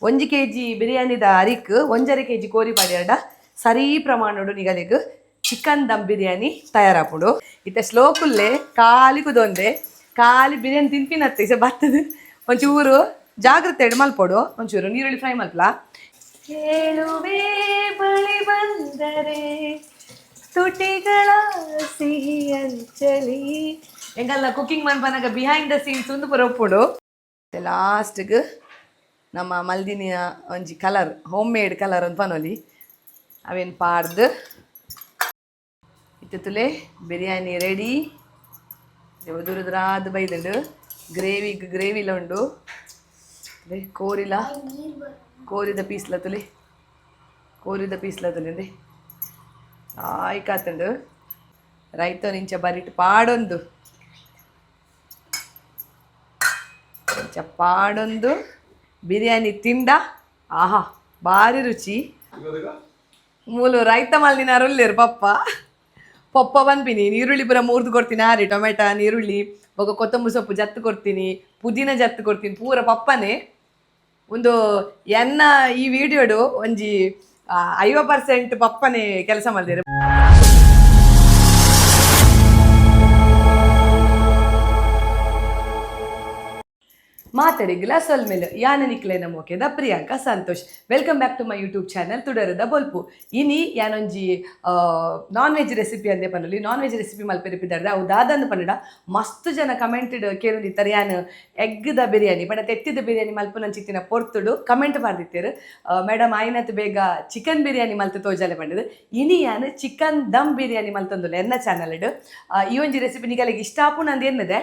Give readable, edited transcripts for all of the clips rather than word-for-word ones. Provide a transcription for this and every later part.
1 kg ಬಿರಿಯಾನಿದ ಅರಿಕ್ 1.5 kg ಕೋರಿ ಪಾಡ್ಯಾಡ ಸರಿ ಪ್ರಮಾಣಡು ನಿಗಲಿಗ್ chicken dum biryani ತಯಾರಾಪುಡು. ಇತ್ತೆ ಸ್ಲೋ ಕುಲ್ಲೆ ಖಾಲಿ ಕುದೊಂದೆ ಖಾಲಿ ಬಿರಿಯಾನಿ ತಿನ್ಪಿನತ್ತೆ ಇಸ ಬತ್ತದು ಒಂಚೂರು ಜಾಗ್ರತೆ ಮಲ್ಪೊಡು. ಒಂಚೂರು ನೀರುಳ್ಳಿ ಫ್ರೈ ಮಲ್ಪಲ. ಹೇಳುವೆ ಬಳಿ ಬಂದರೆ ತುಟಿಗಳ ಸಿಹಿ ಅಂಚಲಿ ಎಂಗಲ್ಲ ಕುಕಿಂಗ್ ಮನ್ಪನಾಗ ಬಿಹೈಂಡ್ ದ ಸೀನ್ಸ್ ಒಂದು ಪುರೊಪ್ಪುಡು. ಲಾಸ್ಟ್ಗೆ ನಮ್ಮ ಮಲ್ದಿನಿಯ ಒಂಜಿ ಕಲರ್ ಹೋಮ್ ಮೇಡ್ ಕಲರ್ ಅಂತ ಪನೊಲಿ ಅವೇನು ಪಾಡ್ದು ಇತ್ತುಲೆ ಬಿರಿಯಾನಿ ರೆಡಿ. ದುರದ್ರಾದ್ ಬೈದುಂಡು ಗ್ರೇವಿಲ ಉಂಡು ಕೋರಿಲ ಕೋರಿದ ಪೀಸ್ಲತ್ತುಲಿ ಅಂದೆ ಆಯ್ಕಾತುಂಡು ರೈತ ನಿಂಚ ಬರಿಟ್ ಪಾಡೊಂದು ಪಾಡೊಂದು ಬಿರಿಯಾನಿ ತಿಂಡ ಆಹಾ ಭಾರಿ ರುಚಿ. ಮೂಲು ರೈತ ಮಲ್ದಿನಾರೊಲ್ಲೇರು ಪಪ್ಪ ಬಂದ್ಬಿನಿ ನೀರುಳ್ಳಿ ಪೂರ ಮೂರ್ದು ಕೊಡ್ತೀನಿ ಹಾರಿ ಟೊಮೆಟೊ ನೀರುಳ್ಳಿ ಬೊಕ ಕೊತ್ತಂಬರಿ ಸೊಪ್ಪು ಜತ್ತು ಕೊಡ್ತೀನಿ ಪುದೀನ ಜತ್ತು ಕೊಡ್ತೀನಿ ಪೂರ ಪಪ್ಪನೇ ಒಂದು ಎನ್ನ ಈ ವಿಡಿಯೋಡು ಒಂಜಿ 50% ಪಪ್ಪನೇ ಕೆಲಸ ಮಾಡಿದ್ರು. ಮಾತಾಡಿಗಿಲ್ಲ ಸೊಲ್ಮೇಲೆ ಯಾನ ನಿಕ್ಲೇನ ಮೋಕೆದ Priyanka Santosh. Welcome back to my YouTube channel ತುಡರದ ಬೊಲ್ಪು. ಇನಿ ಯಾನೊಂಜಿ ನಾನ್ ವೆಜ್ ರೆಸಿಪಿ ಅಂದೆ ಪನ್ನಲಿ ನಾನ್ ವೆಜ್ ರೆಸಿಪಿ ಮಲ್ಪೆರಿಪಿದ್ದಾಡ್ರೆ ಅವು ದಾದಂದು ಪನ್ನಡ ಮಸ್ತ್ ಜನ ಕಮೆಂಟೆಡ್ ಕೇಳಿರ್ತಾರೆ ಯಾನು ಎಗ್ದ ಬಿರಿಯಾನಿ ಬಟ್ ತೆತ್ತಿದ ಬಿರಿಯಾನಿ ಮಲ್ಪು ನನ್ನ ಚಿತ್ತಿನ ಪೊರ್ತುಡು ಕಮೆಂಟ್ ಮಾಡ್ದಿತ್ತೇರು ಮೇಡಮ್ ಆಯ್ನತ್ ಬೇಗ ಚಿಕನ್ ಬಿರಿಯಾನಿ ಮಲ್ತು ತೋಜಾಲೆ ಪಂಡದು. ಇನಿ ಯಾನು ಚಿಕನ್ ದಮ್ ಬಿರಿಯಾನಿ ಮಲ್ತೊಂದುಲ್ಲ ಎನ್ನ ಚಾನಲ್ಡ್ ಈ ಒಂಜಿ ರೆಸಿಪಿ ನಿಗಲಿಗೆ ಇಷ್ಟ ಆಪು ನಂದು ಎನ್ನದೆ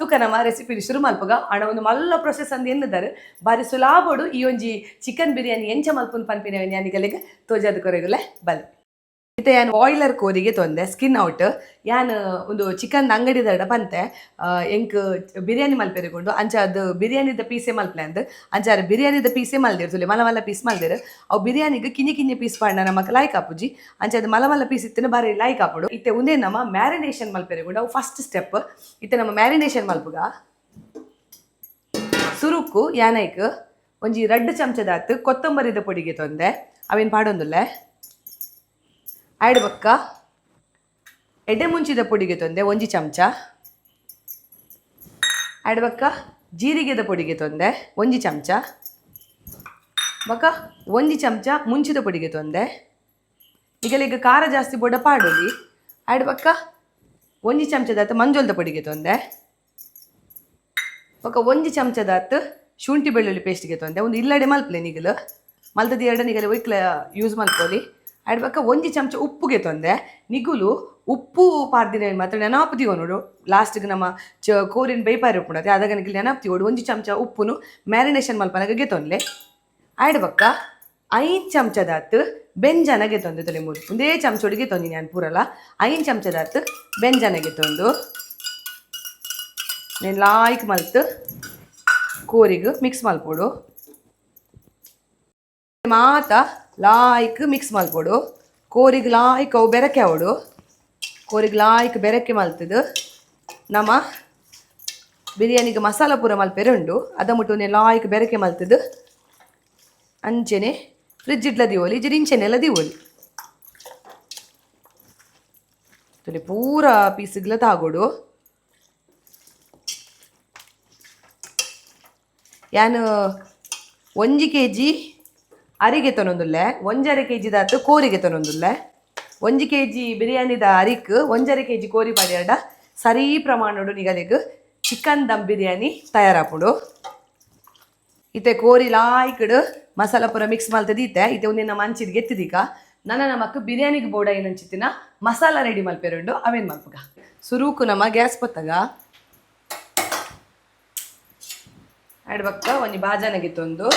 ತುಕ ನಮ್ಮ ರೆಸಿಪಿ ಶುರು ಮಲ್ಪಗ ಹಣ ಒಂದು ಮಲ್ಲ ಪ್ರೊಸೆಸ್ ಅಂದ್ ಎನ್ನದಾರು ಬಾರಿ ಸುಲಾಭಡು ಈ ಒಂಜಿ ಚಿಕನ್ ಬಿರಿಯಾನಿ ಎಂಚ ಮಲ್ಪುನ್ ಪನ್ಪಿನ ಯಾನಿಗಲಿಗೆ ತೋಜಾದ ಕೊರೆಗುಲೆ ಬಲ್. ಇತ್ತೆ ಯಾನು ಬಾಯ್ಲರ್ ಕೋರಿಗೆ ತೊಂದೆ ಸ್ಕಿನ್ ಔಟ್ ಯಾನು ಒಂದು ಚಿಕನ್ ಅಂಗಡಿದ ಪಂತೆ ಎಂಕ್ ಬಿರಿಯಾನಿ ಮಲ್ಪೆರಿಕೊಂಡು ಅಂಚ ಅದು ಬಿರಿಯಾನಿದ ಪೀಸೆ ಮಲ್ಪಲೆ ಅಂದ್ ಅಂಚಾರು ಬಿರಿಯಾನಿದ ಪೀಸೆ ಮಲ್ದಿರು ತುಲೆ ಮಲ ಮಲ್ಲ ಪೀಸ್ ಮಲ್ದಿರು ಅವು ಬಿರಿಯಾನಿಗೆ ಕಿನಿ ಪೀಸ್ ಪಾಡ್ನ ನಮಕ್ ಲಾಯ್ಕ್ ಆಪುಜಿ ಅಂಚ ಅದು ಮಲ ಮಲ್ಲ ಪೀಸ್ ಇತ್ತಿನ ಬಾರಿ ಲಾಯ್ಕ್ ಆಪುಡು. ಇತ್ತೆ ಒಂದೇ ನಮ್ಮ ಮ್ಯಾರಿನೇಷನ್ ಮಲ್ಪೆರಿಕೊಂಡು ಅವು ಫಸ್ಟ್ ಸ್ಟೆಪ್. ಇತ್ತೆ ನಮ್ಮ ಮ್ಯಾರಿನೇಷನ್ ಮಲ್ಪುಗ ಸುರುಕು ಯಾನೈಕ್ ಒಂಜಿ 2 ಚಮಚದಾತ್ ಕೊತ್ತಂಬರಿದ ಪೊಡಿಗೆ ತೊಂದೆ ಅವೇನು ಪಾಡೊಂದುಲ್ಲೆ ಆಯ್ಡ್ ಬೊಕ್ಕ ಎಡೆ ಮುಂಚಿದ ಪೊಡಿಗೆ ತೊಂದೆ 1 ಚಮಚ ಆಯ್ಡ್ ಬೊಕ್ಕ ಜೀರಿಗೆದ ಪೊಡಿಗೆ ತೊಂದೆ 1 ಚಮಚ ಬೊಕ್ಕ 1 ಚಮಚ ಮುಂಚಿದ ಪೊಡಿಗೆ ತೊಂದೆ ಈಗಲೀಗ ಖಾರ ಜಾಸ್ತಿ ಬೋಡ ಪಾಡೋಲಿ ಆಯ್ಡ್ ಬೊಕ್ಕ 1 ಚಮಚದಾತ್ ಮಂಜೋಲ್ದ ಪೊಡಿಗೆ ತೊಂದೆ ಬೊಕ 1 ಚಮಚದಾತ್ ಶುಂಠಿ ಬೆಳ್ಳುಳ್ಳಿ ಪೇಸ್ಟ್ಗೆ ತೊಂದೆ ಒಂದು ಇಲ್ಲಡೆ ಮಲ್ಪಲೆ ನಿಗಲು ಮಲ್ತದ 2 ನಿಗಲು ಒಯ್ಕ್ಲ ಯೂಸ್ ಮಲ್ಪೊಲಿ. ಆಯ್ಡ್ ಬೊಕ 1 ಚಮಚ ಉಪ್ಪುಗೆ ತೊಂದೆ ನಿಗುಲು ಉಪ್ಪು ಪಾರ್ದಿನ ಮಾತ್ರ ನೆನಪು ನೋಡು ಲಾಸ್ಟ್ಗೆ ನಮ್ಮ ಕೋರಿನ ಬೈಪಾರಿ ಉಪ್ಪುಂಡತೆ ಅದಾಗ ನಿಗಲು ನೆನಪು ತಿಗೋಡು 1 ಚಮಚ ಉಪ್ಪುನು ಮ್ಯಾರಿನೇಷನ್ ಮಲ್ಪನಗೆ ತೊಂದೆ. ಆಯ್ಡ್ ಬೊಕ್ಕ 5 ಚಮಚದಾತ್ ಬೆಂಜನಗೆ ತೊಂದೆ ತೊಲೆ ಮೂರು ಒಂದೇ ಚಮಚೊಡಿಗೆ ತೊಂದಿನಿ ನಾನು ಪೂರಲ್ಲ 5 ಚಮಚದಾತ್ ಬೆಂಜನಗೆ ತೊಂದು నేను ಲಾಯ್ಕ್ ಮಲ್ತು ಕೋರಿಗೆ ಮಿಕ್ಸ್ ಮಲ್ಪೊಡು ಮಾತ ಲಾಯ್ಕ್ ಮಿಕ್ಸ್ ಮಲ್ಪೊಡು ಕೋರಿಗೆ ಲಾಯ್ಕ್ ಅವು ಬೆರಕೆ ಅವಡು ಕೋರಿಗೆ ಲಾಯ್ಕ್ ಬೆರಕೆ ಮಲ್ತದು ನಮ್ಮ ಬಿರಿಯಾನಿಗೆ ಮಸಾಲ ಪೂರ ಮಲ್ಪೆರೆ ಉಂಡು ಅದ ಮುಟ್ಟು ಲಾಯ್ಕ್ ಬೆರಕೆ ಮಲ್ತದು ಅಂಚೆನೆ ಫ್ರಿಜ್ ಇಡ್ಲ ದಿವೋಲಿ ಜಿರಿಂಚೆನೆಲ್ಲ ದಿವೋಲಿ ತುಲೆ ಪೂರ ಪೀಸ್ಗಳ ತಾಗೋಡು. ಯಾನು 1 kg ಅರಿಗೆ ತೊನೊಂದುಲ್ಲೆ 1.5 kg ದಾತು ಕೋರಿಗೆ ತೊನೊಂದುಲ್ಲೆ 1 kg ಬಿರಿಯಾನಿದ ಅರಿಕ್ 1.5 kg ಕೋರಿ ಪಾಡ್ಯಾಡ ಸರಿ ಪ್ರಮಾಣಡು ನಿಗಲಿಗ್ ಚಿಕನ್ ದಮ್ ಬಿರಿಯಾನಿ ತಯಾರಾಪುಡು. ಇತ್ತೆ ಕೋರಿ ಲಾಯ್ಕಡ್ ಮಸಾಲ ಪೂರ ಮಿಕ್ಸ್ ಮಲ್ತದಿತ್ತೆ ಇತ್ತೆ ಒಂದೇ ನಮ್ಮ ಅಂಚಿಗೆ ಎತ್ತಿದೀಗ ನನ್ನ ನಮಕ್ ಬಿರಿಯಾನಿಗೆ ಬೋಡ ಏನಂಚಿತ್ತಿನ ಮಸಾಲ ರೆಡಿ ಮಲ್ಪೆರುಂಡು ಅವೇನು ಮಲ್ಪಗ ಸುರೂಕು ನಮ್ಮ ಗ್ಯಾಸ್ ಪೊತ್ತಗ ಆಯ್ಡ್ ಬೊಕ್ಕ ಒಂಜಿ ಬಾಜನಗೆ ತೊಂದು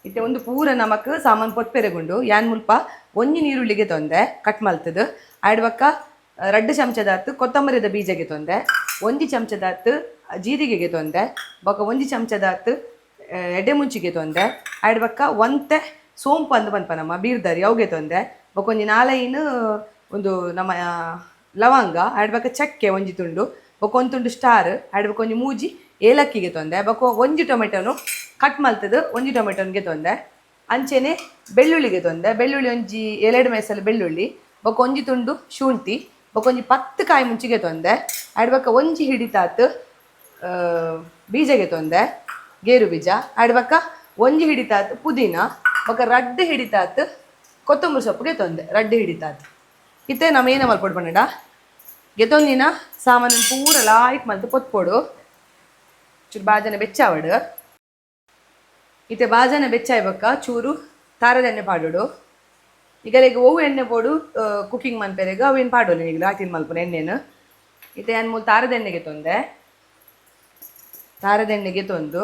ಇತ್ತೆ ಒಂದು ಪೂರ ನಮಕ್ ಸಾಮಾನು ಪೊತ್ಪೆರೆಗುಂಡು ಯಾನ್ ಮುಲ್ಪ 1 ನೀರುಳ್ಳಿಗೆ ತೊಂದೆ ಕಟ್ ಮಲ್ತದು ಆಯ್ಡ್ ಬೊಕ್ಕ 2 ಚಮಚದಾತ್ ಕೊತ್ತಂಬರಿದ ಬೀಜಗೆ ತೊಂದೆ 1 ಚಮಚದಾತ್ ಜೀರಿಗೆಗೆ ತೊಂದೆ ಬೊಕ್ಕ 1 ಚಮಚದಾತ್ ಎಡೆ ಮುಂಚಿಗೆ ತೊಂದೆ ಆಯ್ಡ್ ಬೊಕ್ಕ ಒಂತೆ ಸೋಂಪು ಅಂದು ಪನ್ಪ ನಮ್ಮ ಬೀರ್ದಾರಿ ಅವಗೆ ತೊಂದೆ ಬೊಕ್ಕ ಒಂಜಿ 4 ಒಂದು ನಮ್ಮ ಲವಂಗ ಆಯ್ಡ್ ಬೊಕ್ಕ ಚಕ್ಕೆ ಒಂಜಿ ತುಂಡು ಬೊಕ್ಕ 1 ತುಂಡು ಸ್ಟಾರ್ ಆಯ್ಡ್ ಬೊಕ್ಕ ಒಂಜಿ ಮೂಜಿ ಏಲಕ್ಕಿಗೆ ತೊಂದೆ ಬೊಕ್ಕ ಒಂಜಿ ಟೊಮೆಟೊನು ಕಟ್ ಮಲ್ತದು ಒಂಜಿ ಟೊಮೆಟೊನ್ಗೆ ತೊಂದೆ ಅಂಚೆನೆ ಬೆಳ್ಳುಳ್ಳಿಗೆ ತೊಂದೆ ಬೆಳ್ಳುಳ್ಳಿ ಒಂಜಿ 2 ಮೆಸಲು ಬೆಳ್ಳುಳ್ಳಿ ಬೊಕ್ಕ ಒಂಜಿ ತುಂಡು ಶುಂಠಿ ಬೊಕ್ಕ ಒಂಜಿ 10 ಕಾಯಿ ಮುಂಚಿಗೆ ತೊಂದೆ ಆಡ್ ಬೊಕ್ಕ ಒಂಜಿ ಹಿಡಿತಾತ್ ಬೀಜಗೆ ತೊಂದೆ ಗೇರು ಬೀಜ ಆಡ್ ಬೊಕ್ಕ ಒಂಜಿ ಹಿಡಿತಾತ್ ಪುದೀನ ಬೊಕ್ಕ ರಡ್ಡ್ ಹಿಡಿತಾತ್ ಕೊತ್ತಂಬರಿ ಸೊಪ್ಪುಗೆ ತೊಂದೆ ರಡ್ಡ್ ಹಿಡಿತಾತ್ ಇತ್ತೆ ನಮ್ಮ ಏನ ಮಲ್ಪೊಡು ಪಂಡ ಗೆತೊಂದಿನ ಸಾಮಾನು ಪೂರ ಲಾಯ್ಕ್ ಮಲ್ತು ಪೊತ್ಪೊಡು ಚೂರು ಬಾಜನೆ ಬೆಚ್ಚಾವಡು ಇತ್ತೆ ಬಾಜನೆ ಬೆಚ್ಚಾಯ್ ಬೊಕ್ಕ ಚೂರು ತಾರದ ಎಣ್ಣೆ ಪಾಡೋಡು ಈಗ ಓವು ಎಣ್ಣೆ ಪೋಡು ಕುಕಿಂಗ್ ಮನ್ಪೆರೆಗ ಅವೇನು ಪಾಡೋಲ್ಲ ಈಗ ಲಾಟಿನ ಮಲ್ಪನ ಎಣ್ಣೆನು ಇತ್ತೆ ಏನು ಮೂಲ ತಾರದ ಎಣ್ಣೆಗೆ ತೊಂದೆ ತಾರದ ಎಣ್ಣೆಗೆ ತೊಂದು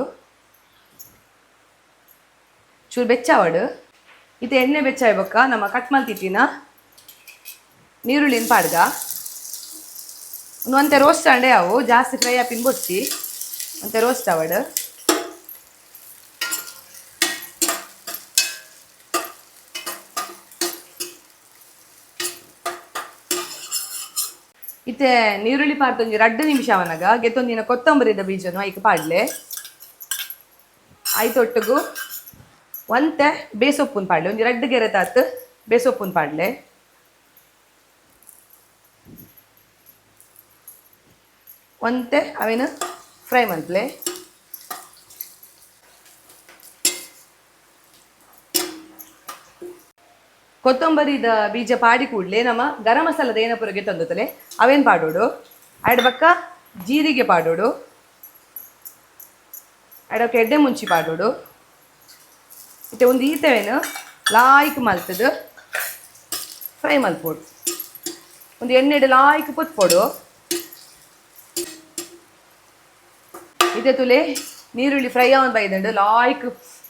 ಚೂರು ಬೆಚ್ಚಾವಡು ಇತ್ತೆ ಎಣ್ಣೆ ಬೆಚ್ಚಾಯ್ ಬೊಕ್ಕ ನಮ್ಮ ಕಟ್ ಮಲ್ತಿಟ್ಟಿನ ನೀರುಳ್ಳಿನ ಪಾಡ್ಗ ಒಂತೆ ರೋಸ್ಟ್ ಅಂಡೆ ಅವು ಜಾಸ್ತಿ ಫ್ರೈ ಆಪಿನ ಬೊಚ್ಚಿ ಒಂತೆ ರೋಸ್ಟ್ ಅವಡು ಇತ್ತೆ ನೀರುಳ್ಳಿ ಪಾಡ್ತೊಂಜಿ 2 ನಿಮಿಷ ಅವನಾಗ ಗೆತ್ತೊಂದಿನ ಕೊತ್ತಂಬರಿದ ಬೀಜನು ಐಕ್ ಪಾಡ್ಲೆ ಐತೊಟ್ಟುಗು ಒಂತೆ ಬೇಸೊಪ್ಪುನ್ ಪಾಡ್ಲೆ ಒಂಜಿ 2 ಗೆರೆ ತಾತ್ ಬೇಸೊಪ್ಪುನ್ ಪಾಡ್ಲೆ ಒಂತೆ ಅವೇನು ಫ್ರೈ ಮಲ್ಪಲೆ ಕೊತ್ತಂಬರಿದ ಬೀಜ ಪಾಡಿ ಕೂಡಲೇ ನಮ್ಮ ಗರಂ ಮಸಾಲದ ಏನಪುರಗೆ ತಂದುತ್ತಲೆ ಅವೇನು ಪಾಡೋಡು ಆಡ್ ಬಕ್ಕ ಜೀರಿಗೆ ಪಾಡೋಡು ಆಡಕ್ಕೆ ಎಡ್ಡೆ ಮುಂಚಿ ಪಾಡೋಡು ಮತ್ತೆ ಒಂದು ಈತವೇನು ಲಾಯ್ಕ್ ಮಲ್ತದು ಫ್ರೈ ಮಲ್ಪೋಡು ಒಂದು ಎಣ್ಣೆಡು ಲಾಯ್ಕ್ ಪೊತ್ಪೊಡು ಇದೇ ತುಲೆ ನೀರುಳ್ಳಿ ಫ್ರೈ ಆವನ್ ಬೈದಂಡು ಲಾಯ್ಕ್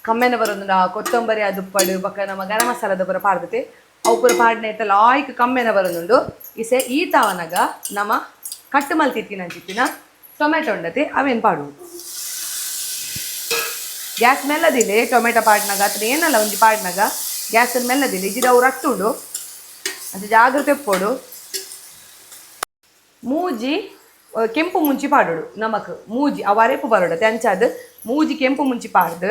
ಕಮ್ಮೆನ ಬರೋದು ಕೊತ್ತಂಬರಿ ಅದು ಪಡು ಬಕ್ಕ ನಮ್ಮ ಗರಂ ಮಸಾಲದ ಪುರ ಪಾಡ್ದತೆ ಅವು ಪುರ ಪಾಡ್ನೆ ಐತ ಲಾಯ್ಕ್ ಕಮ್ಮೆನ ಬರೋದುಂಡು ಇಸೆ ಈ ತಾವನಾಗ ನಮ್ಮ ಕಟ್ಟು ಮಲ್ತಿತ್ತಿನ ಅಂಚಿತ್ತಿನ ಟೊಮೆಟೊ ಉಂಡತೆ ಅವೇನು ಪಾಡು ಗ್ಯಾಸ್ ಮೆಲ್ಲದಿಲ್ಲ ಟೊಮೆಟೊ ಪಾಡ್ನಾಗ ಅಥವಾ ಏನಲ್ಲ ಒಂಜಿ ಪಾಡ್ನಾಗ ಗ್ಯಾಸಲ್ಲಿ ಮೆಲ್ಲದಿಲ್ಲ ಇಜಿದ ಅವು ರಟ್ಟುಂಡು ಅದು ಜಾಗ್ರತೆ ಪೋಡು ಮೂಜಿ ಕೆಂಪು ಮುಂಚಿ ಪಾಡೋಡು ನಮಕ್ ಮೂಜಿ ಅವು ಅರೆಪು ಬರೋಡತೆ ಅಂಚಾದ ಮೂಜಿ ಕೆಂಪು ಮುಂಚಿ ಪಾಡ್ದು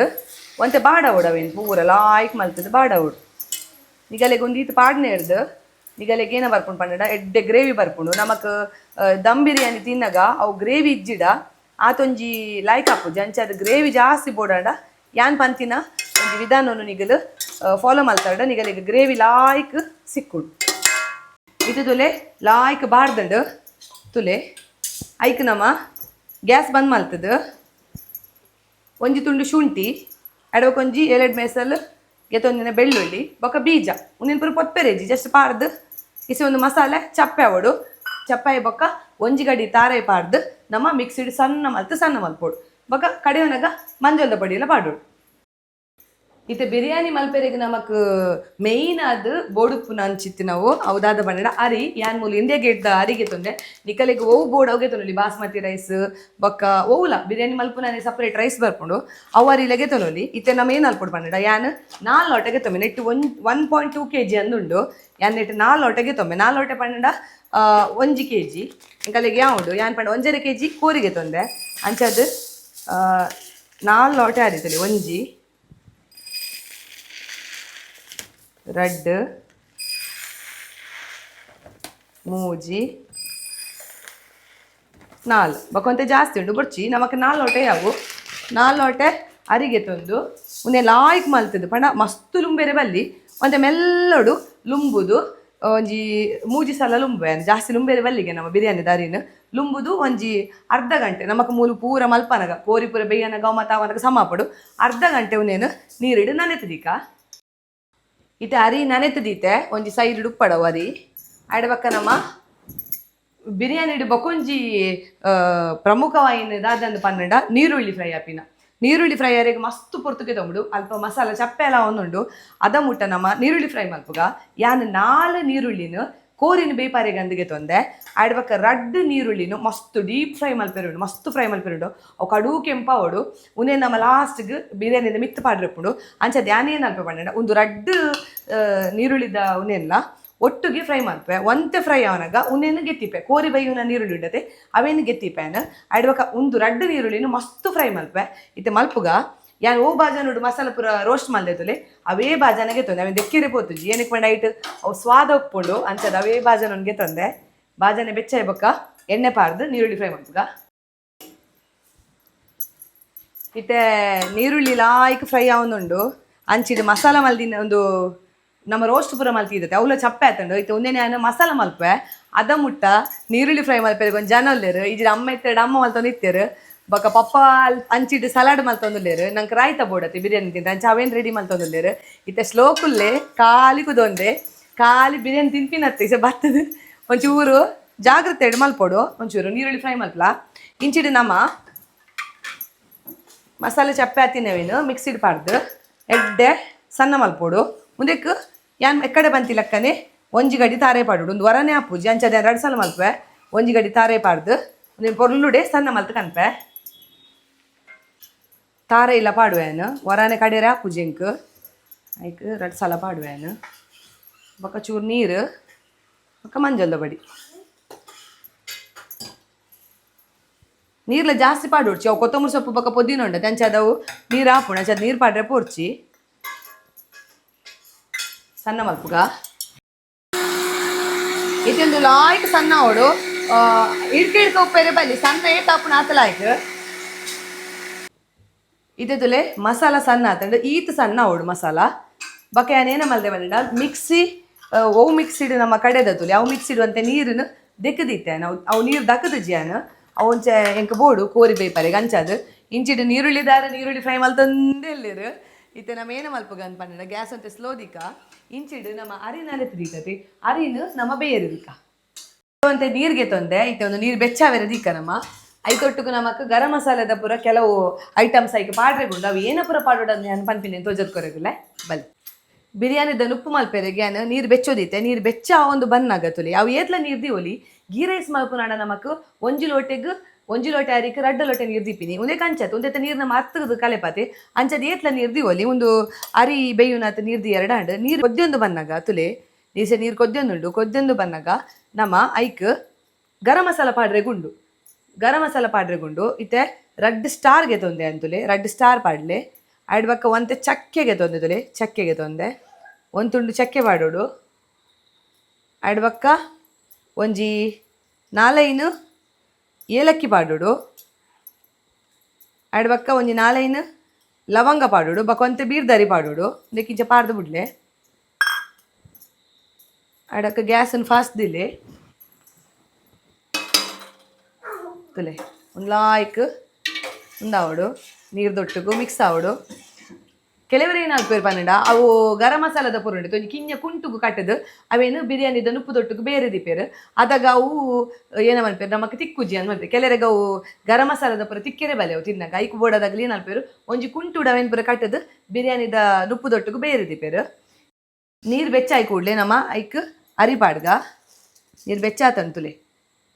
ಒಂತೆ ಬಾಡವಡು ಅವೇನು ಪೂರ ಲಾಯ್ಕ್ ಮಲ್ತದ್ದು ಬಾಡವಡು ನಿಗಲೆಗೆ ಒಂದು ಈತ ಪಾಡ್ನೆ ಹಿಡ್ದು ನಿಗಲೆಗೆ ಏನ ಬರ್ಕೊಂಡು ಪಂಡ ಎಡ್ಡೆ ಗ್ರೇವಿ ಬರ್ಕೊಂಡು ನಮಕ್ ದಮ್ ಬಿರಿಯಾನಿ ತಿನ್ನಗ ಅವು ಗ್ರೇವಿ ಇಜ್ಜಿಡ ಆತೊಂಜಿ ಲಾಯ್ಕ್ ಹಾಪುಜಿ ಅಂಚಾದ ಗ್ರೇವಿ ಜಾಸ್ತಿ ಬೋಡಾಂಡ ಯಾನ್ ಪಂತಿನ ಒಂಜಿ ವಿಧಾನವನ್ನು ನಿಗಲು ಫಾಲೋ ಮಲ್ತಾಡ ನಿಗಲಿಗೆ ಗ್ರೇವಿ ಲಾಯ್ಕ್ ಸಿಕ್ಕುಡು ಇದು ತುಲೆ ಲಾಯ್ಕ್ ಬಾಡ್ದಂಡು ತುಲೆ ಐಕ್ ನಮ್ಮ ಗ್ಯಾಸ್ ಬಂದ್ ಮಲ್ತದು ಒಂಜಿ ತುಂಡು ಶುಂಠಿ ಅಡವಕೊಂಜಿ 2 ಮೆಸಲ್ ಗೆತ್ತೊಂದಿನ ಬೆಳ್ಳುಳ್ಳಿ ಬೊಕ್ಕ ಬೀಜ ಒಂದಿನ ಪೂರ ಪೊತ್ಪೆರೇಜಿ ಜಸ್ಟ್ ಪಾಡ್ದು ಇಸಿ ಒಂದು ಮಸಾಲೆ ಚಪ್ಪೆ ಅವಡು ಚಪ್ಪಾಯಿ ಬೊಕ್ಕ ಒಂಜಿ ಗಡಿ ತಾರಾಯಿ ಪಾಡ್ದು ನಮ್ಮ ಮಿಕ್ಸಿಡ್ ಸಣ್ಣ ಮಲ್ಪೋಡು ಬೊಕ್ಕ ಕಡೆಯವನಾಗ ಮಂಜೊಲ್ದ ಪೊಡಿ ಎಲ್ಲ ಪಾಡೋಡು ಇತ್ತೆ ಬಿರಿಯಾನಿ ಮಲ್ಪೆರೆಗೆ ನಮಕ್ ಮೇಯ್ನ್ ಅದು ಬೋಡುಪ್ಪುನ ಅಂಚಿತ್ತು ನಾವು ಅವದಾದ ಬಣ್ಣ ಅರಿ ಯಾನ್ ಮೂಲ ಇಂಡಿಯಾ ಗೇಟ್ ಅರಿಗೆ ತೊಂದೆ ನಿಕಲೆಗೆ ಓವು ಬೋರ್ಡ್ ಅವಗೆ ತೊನೊಲಿ ಬಾಸ್ಮತಿ ರೈಸ್ ಬೊಕ್ಕ ಓವುಲ ಬಿರಿಯಾನಿ ಮಲ್ಪುನ ಸಪ್ರೇಟ್ ರೈಸ್ ಬರ್ಕೊಂಡು ಅವು ಅರಿಲೆಗೆ ತೊನೊಲಿ ಇತ್ತೆ ನಮ್ಮ ಏನು ಅಲ್ಪೊಡು ಬಣ್ಣ ಯಾನ್ 4 ಲೋಟೆಗೆ ತೊಮ್ಮೆ ನೆಟ್ಟು 1.2 kg ಅಂದುಂಡು ಯಾನ್ ನೆಟ್ಟು 4 ಲೋಟೆಗೆ ತೊಮ್ಮೆ 4 ಲೋಟೆ ಪಂಡ 1 kg ಇಂಕಲೆಗೆ ಯಾವುದು ಯಾನ್ ಪಂಡ 1.5 kg ಕೋರಿಗೆ ತೊಂದೆ ಅಂಚದು 4 ಲೋಟೆ ಆರಿತಲಿ ಒಂಜಿ ರಡ್ಡ್ ಮೂಜಿ 4 ಬಕೊಂತೆ ಜಾಸ್ತಿ ಉಂಡು ಬೊಡ್ಚಿ ನಮಕ್ 4 ಲೋಟೆ ಯಾವು 4 ಲೋಟೆ ಅರಿಗೆ ತಂದು ಉಂದೆ ಲಾಯ್ಕ್ ಮಲ್ತದು ಪಂಡ ಮಸ್ತು ಲುಂಬೆರೆ ಬಲ್ಲಿ ಒಂತೆ ಮೆಲ್ಲೋಡು ಲುಂಬುದು ಒಂಜಿ ಮೂಜಿ ಸಲ ಲುಂಬೆ ಜಾಸ್ತಿ ಲುಂಬೆರೆ ಬಲ್ಲಿಗೆ ನಮ್ಮ ಬಿರಿಯಾನಿ ದಾರಿನ ಲುಂಬುದು ಒಂಜಿ ಅರ್ಧ ಗಂಟೆ ನಮಕ್ ಮೂಲು ಪೂರ ಮಲ್ಪನಗ ಕೋರಿ ಪೂರ ಬೇಯನಗ ಮತ ಅವನಗ ಸಮಾಪಡು ಅರ್ಧ ಗಂಟೆ ಉನೇನು ನೀರಿಡು ನನೆತದೀಕ ಇತ್ತೆ ಅರಿ ನನೆತದೀತೆ ಒಂಜಿ ಸೈಡ್ ಉಪ್ಪಡವು ಅರಿ ಆಡಬಕ್ಕ ನಮ್ಮ ಬಿರಿಯಾನಿ ಬೊಕೊಂಜಿ ಪ್ರಮುಖವಾಯಿನ ದಾದಂದು ಪನ್ನಡ ನೀರುಳ್ಳಿ ಫ್ರೈ ಆಪಿನ ನೀರುಳ್ಳಿ ಫ್ರೈ ಅರೆಗೆ ಮಸ್ತ್ ಪೊರ್ತುಗೆ ತೊಂಬುಡು ಅಲ್ಪ ಮಸಾಲ ಚಪ್ಪೆ ಎಲ್ಲ ಒಂದುಂಡು ಅದ ಮುಟ್ಟ ನಮ್ಮ ನೀರುಳ್ಳಿ ಫ್ರೈ ಮಲ್ಪುಗ ಯಾನ್ 4 ನೀರುಳ್ಳಿನ ಕೋರಿನ ಬೇಪಾರೆಗೆ ಅಂದಿಗೆ ತೊಂದೆ ಆಡ್ಬಕ್ಕ ರಡ್ಡ್ ನೀರುಳ್ಳಿನ ಮಸ್ತ್ ಡೀಪ್ ಫ್ರೈ ಮಲ್ಪೆರುಂಡು ಮಸ್ತ್ ಫ್ರೈ ಮಲ್ಪೆರುಂಡು ಅವು ಕಡು ಕೆಂಪಾವಡು ಉನೇ ನಮ್ಮ ಲಾಸ್ಟ್ಗೆ ಬಿರಿಯಾನಿದ ಮಿತ್ತು ಪಾಡ್ರಪ್ಪುಂಡು ಅಂಚ ಧ್ಯಾನ ಏನು ಅಲ್ಪ ಪಂಡ ಒಂದು ರಡ್ಡ್ ನೀರುಳ್ಳಿದ ಉನೆಲ್ಲ ಒಟ್ಟಿಗೆ ಫ್ರೈ ಮಾಡ್ಪೆ ಒಂತೆ ಫ್ರೈ ಅವನಾಗ ಉನ್ನೇನು ಗೆತ್ತಿಪೆ ಕೋರಿ ಬೈಯುನ ನೀರುಳ್ಳಿ ಉಂಡತೆ ಅವೇನು ಗೆತ್ತಿಪೆನ ಆಡ್ಬೇಕ ಒಂದು ರಡ್ಡು ನೀರುಳ್ಳಿನ ಮಸ್ತ್ ಫ್ರೈ ಮಲ್ಪೆ ಇತ್ತೆ ಮಲ್ಪುಗ ಯಾನ್ ಓ ಬಾಜ ನೋಡು ಮಸಾಲ ಪೂರ ರೋಸ್ಟ್ ಮಲ್ದೆತುಲೆ ಅವೇ ಬಾಜನಗೆ ತೊಂದೆ ಅವೇನು ದೆಕ್ಕಿರೆ ಪೋತುಜಿ ಏನಕ್ಕೆ ಪಂಡ ಐಟ್ ಅವು ಸ್ವಾದ ಉಪ್ಪುಂಡು ಅಂಚದ ಅವೇ ಬಾಜ ನನಗೆ ತಂದೆ ಬಾಜನೆ ಬೆಚ್ಚಾಯ್ಬಕ್ಕ ಎಣ್ಣೆ ಪಾರ್ದು ನೀರುಳ್ಳಿ ಫ್ರೈ ಮಾಡ್ತುಗ ಇತ್ತೆ ನೀರುಳ್ಳಿ ಲಾಯ್ಕ್ ಫ್ರೈ ಆವೊಂದುಂಡು ಅಂಚಿಡು ಮಸಾಲ ಮಲ್ದಿನ ಒಂದು ನಮ್ಮ ರೋಸ್ಟ್ ಪೂರ ಮಲ್ತಿದ್ದತೆ ಅವಳ ಚಪ್ಪೆ ಆತಂಡು ಇತ್ತೆ ಒಂದೇ ನಾನು ಮಸಾಲ ಮಲ್ಪೆ ಅದ ಮುಟ್ಟ ನೀರುಳ್ಳಿ ಫ್ರೈ ಮಲ್ಪೆ ಒಂದು ಜನ ಒಲ್ಲೇರು ಇಜ್ರ ಅಮ್ಮ ಇತ್ತೇರು ಅಮ್ಮ ಮಲ್ತೊಂದು ಇತ್ತೇರು ಬೊಕ ಪಪ್ಪ ಅಂಚಿಟ್ಟು ಸಲಾಡ್ ಮಲ್ತೊಂದುಲ್ಲೇರು ನಂಗೆ ರಾಯ್ತ ಬೋಡತ್ತೆ ಬಿರಿಯಾನಿ ತಿಂತ ಅಂಚ ಅವೇನು ರೆಡಿ ಮಲ್ತೊಂದುಲ್ಲೇರು ಇತ್ತೆ ಸ್ಲೋ ಕುಲ್ಲೇ ಖಾಲಿ ಕುದೊಂದೆ ಖಾಲಿ ಬಿರಿಯಾನಿ ತಿನ್ಪಿನತ್ತೆ ಇಸ ಬರ್ತದೆ ಒಂಚೂರು ಜಾಗ್ರತೆ ಎಡು ಮಲ್ಪೊಡು ಒಂಚೂರು ನೀರುಳ್ಳಿ ಫ್ರೈ ಮಲ್ಪಲ ಇಂಚಿಡು ನಮ್ಮ ಮಸಾಲೆ ಚಪ್ಪೆ ಹಾತಿನವೇನು ಮಿಕ್ಸಿಡ್ ಪಾಡ್ದು ಎಡ್ಡೆ ಸಣ್ಣ ಮಲ್ಪೊಡು ಮುಂದಕ್ಕೆ ಯಾನ್ ಎಕ್ಕಡೆ ಬಂತಿ ಲೆಕ್ಕನೆ ಒಂಜಿ ಗಡಿ ತಾರೆ ಪಾಡುಡು ಒಂದು ವರನೇ ಹಾಪುಜಿ ಅಂಚದ 2 ಸಲ ಮಲ್ಪೆ ಒಂಜಿ ಗಡಿ ತಾರೆ ಪಾಡ್ದು ಒಂದು ಪೊರ್ಲುಡೆ ಸಣ್ಣ ಮಲ್ತು ಕನ್ಪೆ ತಾರೆ ಇಲ್ಲ ಪಾಡುವೇನು ವರನೆ ಕಡೆರೆ ಹಾಪುಜಿ ಇಂಕ್ ಐಕ್ 2 ಸಲ ಪಾಡುವೇನು ಬೊಕ್ಕ ಚೂರು ನೀರು ಬೊಕ್ಕ ಮಂಜಲ್ದ ಬಡಿ ನೀರ್ಲ ಜಾಸ್ತಿ ಪಾಡೋಡ್ಚಿ ಅವು ಕೊತ್ತಂಬರಿ ಸೊಪ್ಪು ಬೊಕ್ಕ ಪುದೀನ ಉಂಡತೆ ಅಂಚದವು ನೀರು ಹಾಪುಣ ಅಂಚದ ನೀರು ಪಾಡ್ರೆ ಪೋರ್ಚಿ ಸಣ್ಣ ಮಲ್ಪುಗ ಇದೊಂದು ಲಾಯ್ಕ್ ಸಣ್ಣ ಅವಡು ಇಡ್ಕ ಉಪ್ಪೇರೆ ಬಲ್ಲಿ ಸಣ್ಣ ಏಟಾಪುಣ ಆತಲಾಯ್ಕ್ ಇದುಲೆ ಮಸಾಲ ಸಣ್ಣ ಆತಂಡು ಈತ್ ಸಣ್ಣ ಅವಡು ಮಸಾಲ ಬೊಕ್ಕ ಏನೇನ ಮಲ್ದೆ ಬಂಡ ಮಿಕ್ಸಿ ಅವು ಮಿಕ್ಸಿಡ್ ನಮ್ಮ ಕಡೆದತುಲಿ ಅವು ಮಿಕ್ಸಿಡ್ ಅಂತೆ ನೀರನ್ನು ದೆಕ್ಕದಿತ್ತೆ ಅವು ನೀರು ದಕ್ಕದ ಜಿಯಾನು ಅವೊಂಚ ಎಂಕ ಬೋಡು ಕೋರಿ ಬೇಯ್ಪರೆಗೆ ಅಂಚದು ಇಂಚಿಡು ನೀರುಳ್ಳಿ ನೀರುಳ್ಳಿ ಫ್ರೈ ಮಲ್ತಂದೇ ಇಲ್ಲಿರು ಇತ್ತೆ ನಮ್ಮ ಏನ ಮಲ್ಪಗ ಅಂತ ಪಂಡ ಗ್ಯಾಸ್ ಅಂತ ಸ್ಲೋ ದಿಕ್ಕ ಇಂಚಿಡು ನಮ್ಮ ಅರಿನಾಲೆ ತಿರೀತತಿ ಅರಿನು ನಮ್ಮ ಬೇಯರಿದಿಕ್ಕ ಅಂತೆ ನೀರಿಗೆ ತೊಂದೆ ಇತ್ತೆ ಒಂದು ನೀರು ಬೆಚ್ಚಾವೆರ ದಿಕ್ಕ ನಮ್ಮ ಐತೊಟ್ಟುಗು ನಮಕ್ ಗರಂ ಮಸಾಲೆದ ಪೂರ ಕೆಲವು ಐಟಮ್ಸ್ ಐಕೆ ಪಾಡ್ರೆಗುಂಡು ಅವು ಏನ ಪೂರ ಪಾಡೋಡು ನಾನು ಪನ್ಪಿನಿ ತೋಜದ್ ಕೊರೆಗುಲೆ ಬಲ್ ಬಿರಿಯಾನಿದ ಉಪ್ಪು ಮಲ್ಪೆರೆಗೆ ಏನು ನೀರು ಬೆಚ್ಚೋದಿತ್ತೆ ನೀರು ಬೆಚ್ಚ ಒಂದು ಬನ್ನಾಗತ್ತುಲಿ ಅವು ಏತ್ಲ ನೀರು ದಿವಲಿ ಗೀ ರೈಸ್ ಮಲ್ಪುನಾಡ ನಮಕ್ ಒಂಜಿ ಲೋಟೆ ಅರಿಕೆ 2 ಲೋಟೆ ನೀರು ದಿಪ್ಪಿನಿ ಒಂದೇ ಕಂಚತ್ ಒಂದೇ ನೀರಿನ ಮರ್ತದ ಕಲೆಪಾತಿ ಅಂಚದ ಏತ್ಲ ನೀರು ದಿವಲಿ ಒಂದು ಅರಿ ಬೇಯುನಾಥ ನೀರು ದಿ 2 ಹಂಡು ನೀರು ಕೊದ್ದೊಂದು ಬನ್ನಾಗ ತುಲೆ ನೀರು ಕೊದ್ದೊಂದು ಬನ್ನಾಗ ನಮ್ಮ ಐಕ್ ಗರಂ ಮಸಾಲ ಪಾಡ್ರೆಗುಂಡು ಇತ್ತೆ 2 ಸ್ಟಾರ್ಗೆ ತೊಂದೆ ಅಂತುಲೆ 2 ಸ್ಟಾರ್ ಪಾಡ್ಲೆ ಆಡ್ಬಕ್ಕ ಒಂತೆ ಚಕ್ಕೆಗೆ ತೊಂದೆ ತುಲೆ ಚಕ್ಕೆಗೆ ತೊಂದೆ ಒಂದು ತುಂಡು ಚಕ್ಕೆ ಪಾಡೋಡು ಆಡ್ಬಕ್ಕ ಒಂಜಿ 4 ಏಲಕ್ಕಿ ಪಾಡೋಡು ಆಡ್ಬಕ್ಕ ಒಂಜಿ 4 ಲವಂಗ ಪಾಡೋಡು ಬಕ್ಕ ಒಂತೆ ಬೀರ್ದಾರಿ ಪಾಡೋಡು ಇದಕ್ಕಿಂಚ ಪಾಡ್ದು ಬಿಡ್ಲೆ ಆಡಕ್ಕ ಗ್ಯಾಸನ್ನು ಫಾಸ್ಟ್ ದಿಲೆ ತುಲೆ ಒಂದು ಲಾಯ್ಕ್ ಉಂದಾವಡು ನೀರು ದೊಟ್ಟುಗು ಮಿಕ್ಸ್ ಆವಡು ಕೆಲವರು ಏನು ಹಾಕ್ಬೇರು ಪನ್ನಡ ಅವು ಗರಂ ಮಸಾಲದ ಪುರುಂಡು ಒಂಜಿ ಕಿಂಜ ಕುಂಟುಗು ಕಟ್ಟದು ಅವೇನು ಬಿರಿಯಾನಿದ ಉಪ್ಪು ದೊಟ್ಟುಗು ಬೇರೆ ದಿಪ್ಪೇರು ಅದಾಗ ಅವು ಏನ ಮಲ್ಪೇರು ನಮಕ್ ತಿಕ್ಕುಜಿ ಅಂತ ಮಲ್ಪೇರು ಕೆಲವರಿಗೆ ಅವು ಗರಂ ಮಸಾಲದ ಪುರ ತಿಕ್ಕೆರೆ ಬಲೆ ಅವು ತಿನ್ನಾಗ ಐಕು ಬೋಡದಾಗಲಿ ಏನು ಅಲ್ಪೇರು ಒಂಜಿ ಕುಂಟುಡ ಅವೇನು ಪುರ ಕಟ್ಟದು ಬಿರಿಯಾನಿದ ಉಪ್ಪು ದೊಟ್ಟುಗು ಬೇರೆ ದಿಪ್ಪೇರು ನೀರು ಬೆಚ್ಚಾಯಿ ಕೂಡಲೇ ನಮ್ಮ ಐಕ್ ಅರಿಪಾಡ್ಗ ನೀರು ಬೆಚ್ಚಾತಂತುಲೆ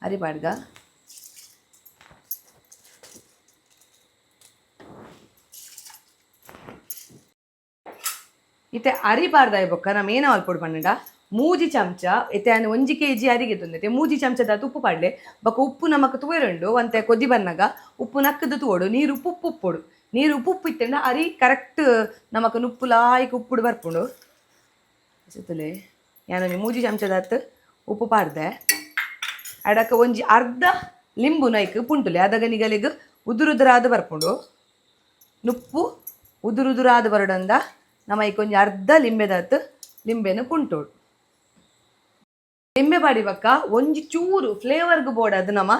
ಅರಿಪಾಡ್ಗ ಇತ್ತೆ ಅರಿಬಾರ್ದಾಯ ಬೊಕ್ಕ ನಮ್ಮ ಏನ ಮಲ್ಪೊಡು ಪನ್ನಡ 3 ಚಮಚ ಇತ್ತೆ 1 kg ಅರಿಗೆ ತೊಂದೈತೆ 3 ಚಮಚದ ಉಪ್ಪು ಪಾಡ್ಲೆ ಬೊಕ್ಕ ಉಪ್ಪು ನಮಕ್ ತುವೆರಂಡು ಒಂತೆ ಕೊದ್ದಿ ಬನ್ನಾಗ ಉಪ್ಪು ನಕ್ಕದು ತುವೋಡು ನೀರು ಉಪ್ಪುಡು ನೀರು ಉಪ್ಪು ಇತ್ತಂಡ ಅರಿ ಕರೆಕ್ಟ್ ನಮಕ್ ಉಪ್ಪು ಲಾಯ್ಕ್ ಉಪ್ಪುಡು ಬರ್ಪುಂಡು ಸುತ್ತಲೆ ಯಾನೊಂದು 3 ಚಮಚದ ಉಪ್ಪು ಪಾಡ್ದೆ ಅಡಕ್ಕ ಒಂಜಿ ಅರ್ಧ ಲಿಂಬು ನೈಕ್ ಪುಂಟುಲೆ ಅದಾಗ ನಿಗಲಿಗ್ ಉದುರುದುರಾದ ಬರ್ಪುಂಡು ನುಪ್ಪು ಉದುರುದುರಾದ ಬರಡಂದ ನಮ್ಮ ಈಕೊಂಜಿ ಅರ್ಧ ಲಿಂಬೆನು ಪುಂಟೋಡು ಲಿಂಬೆ ಪಾಡಿ ಬಕ್ಕ ಒಂಜಿ ಚೂರು ಫ್ಲೇವರ್ಗ್ ಬೋರ್ಡ್ ಅದು ನಮ್ಮ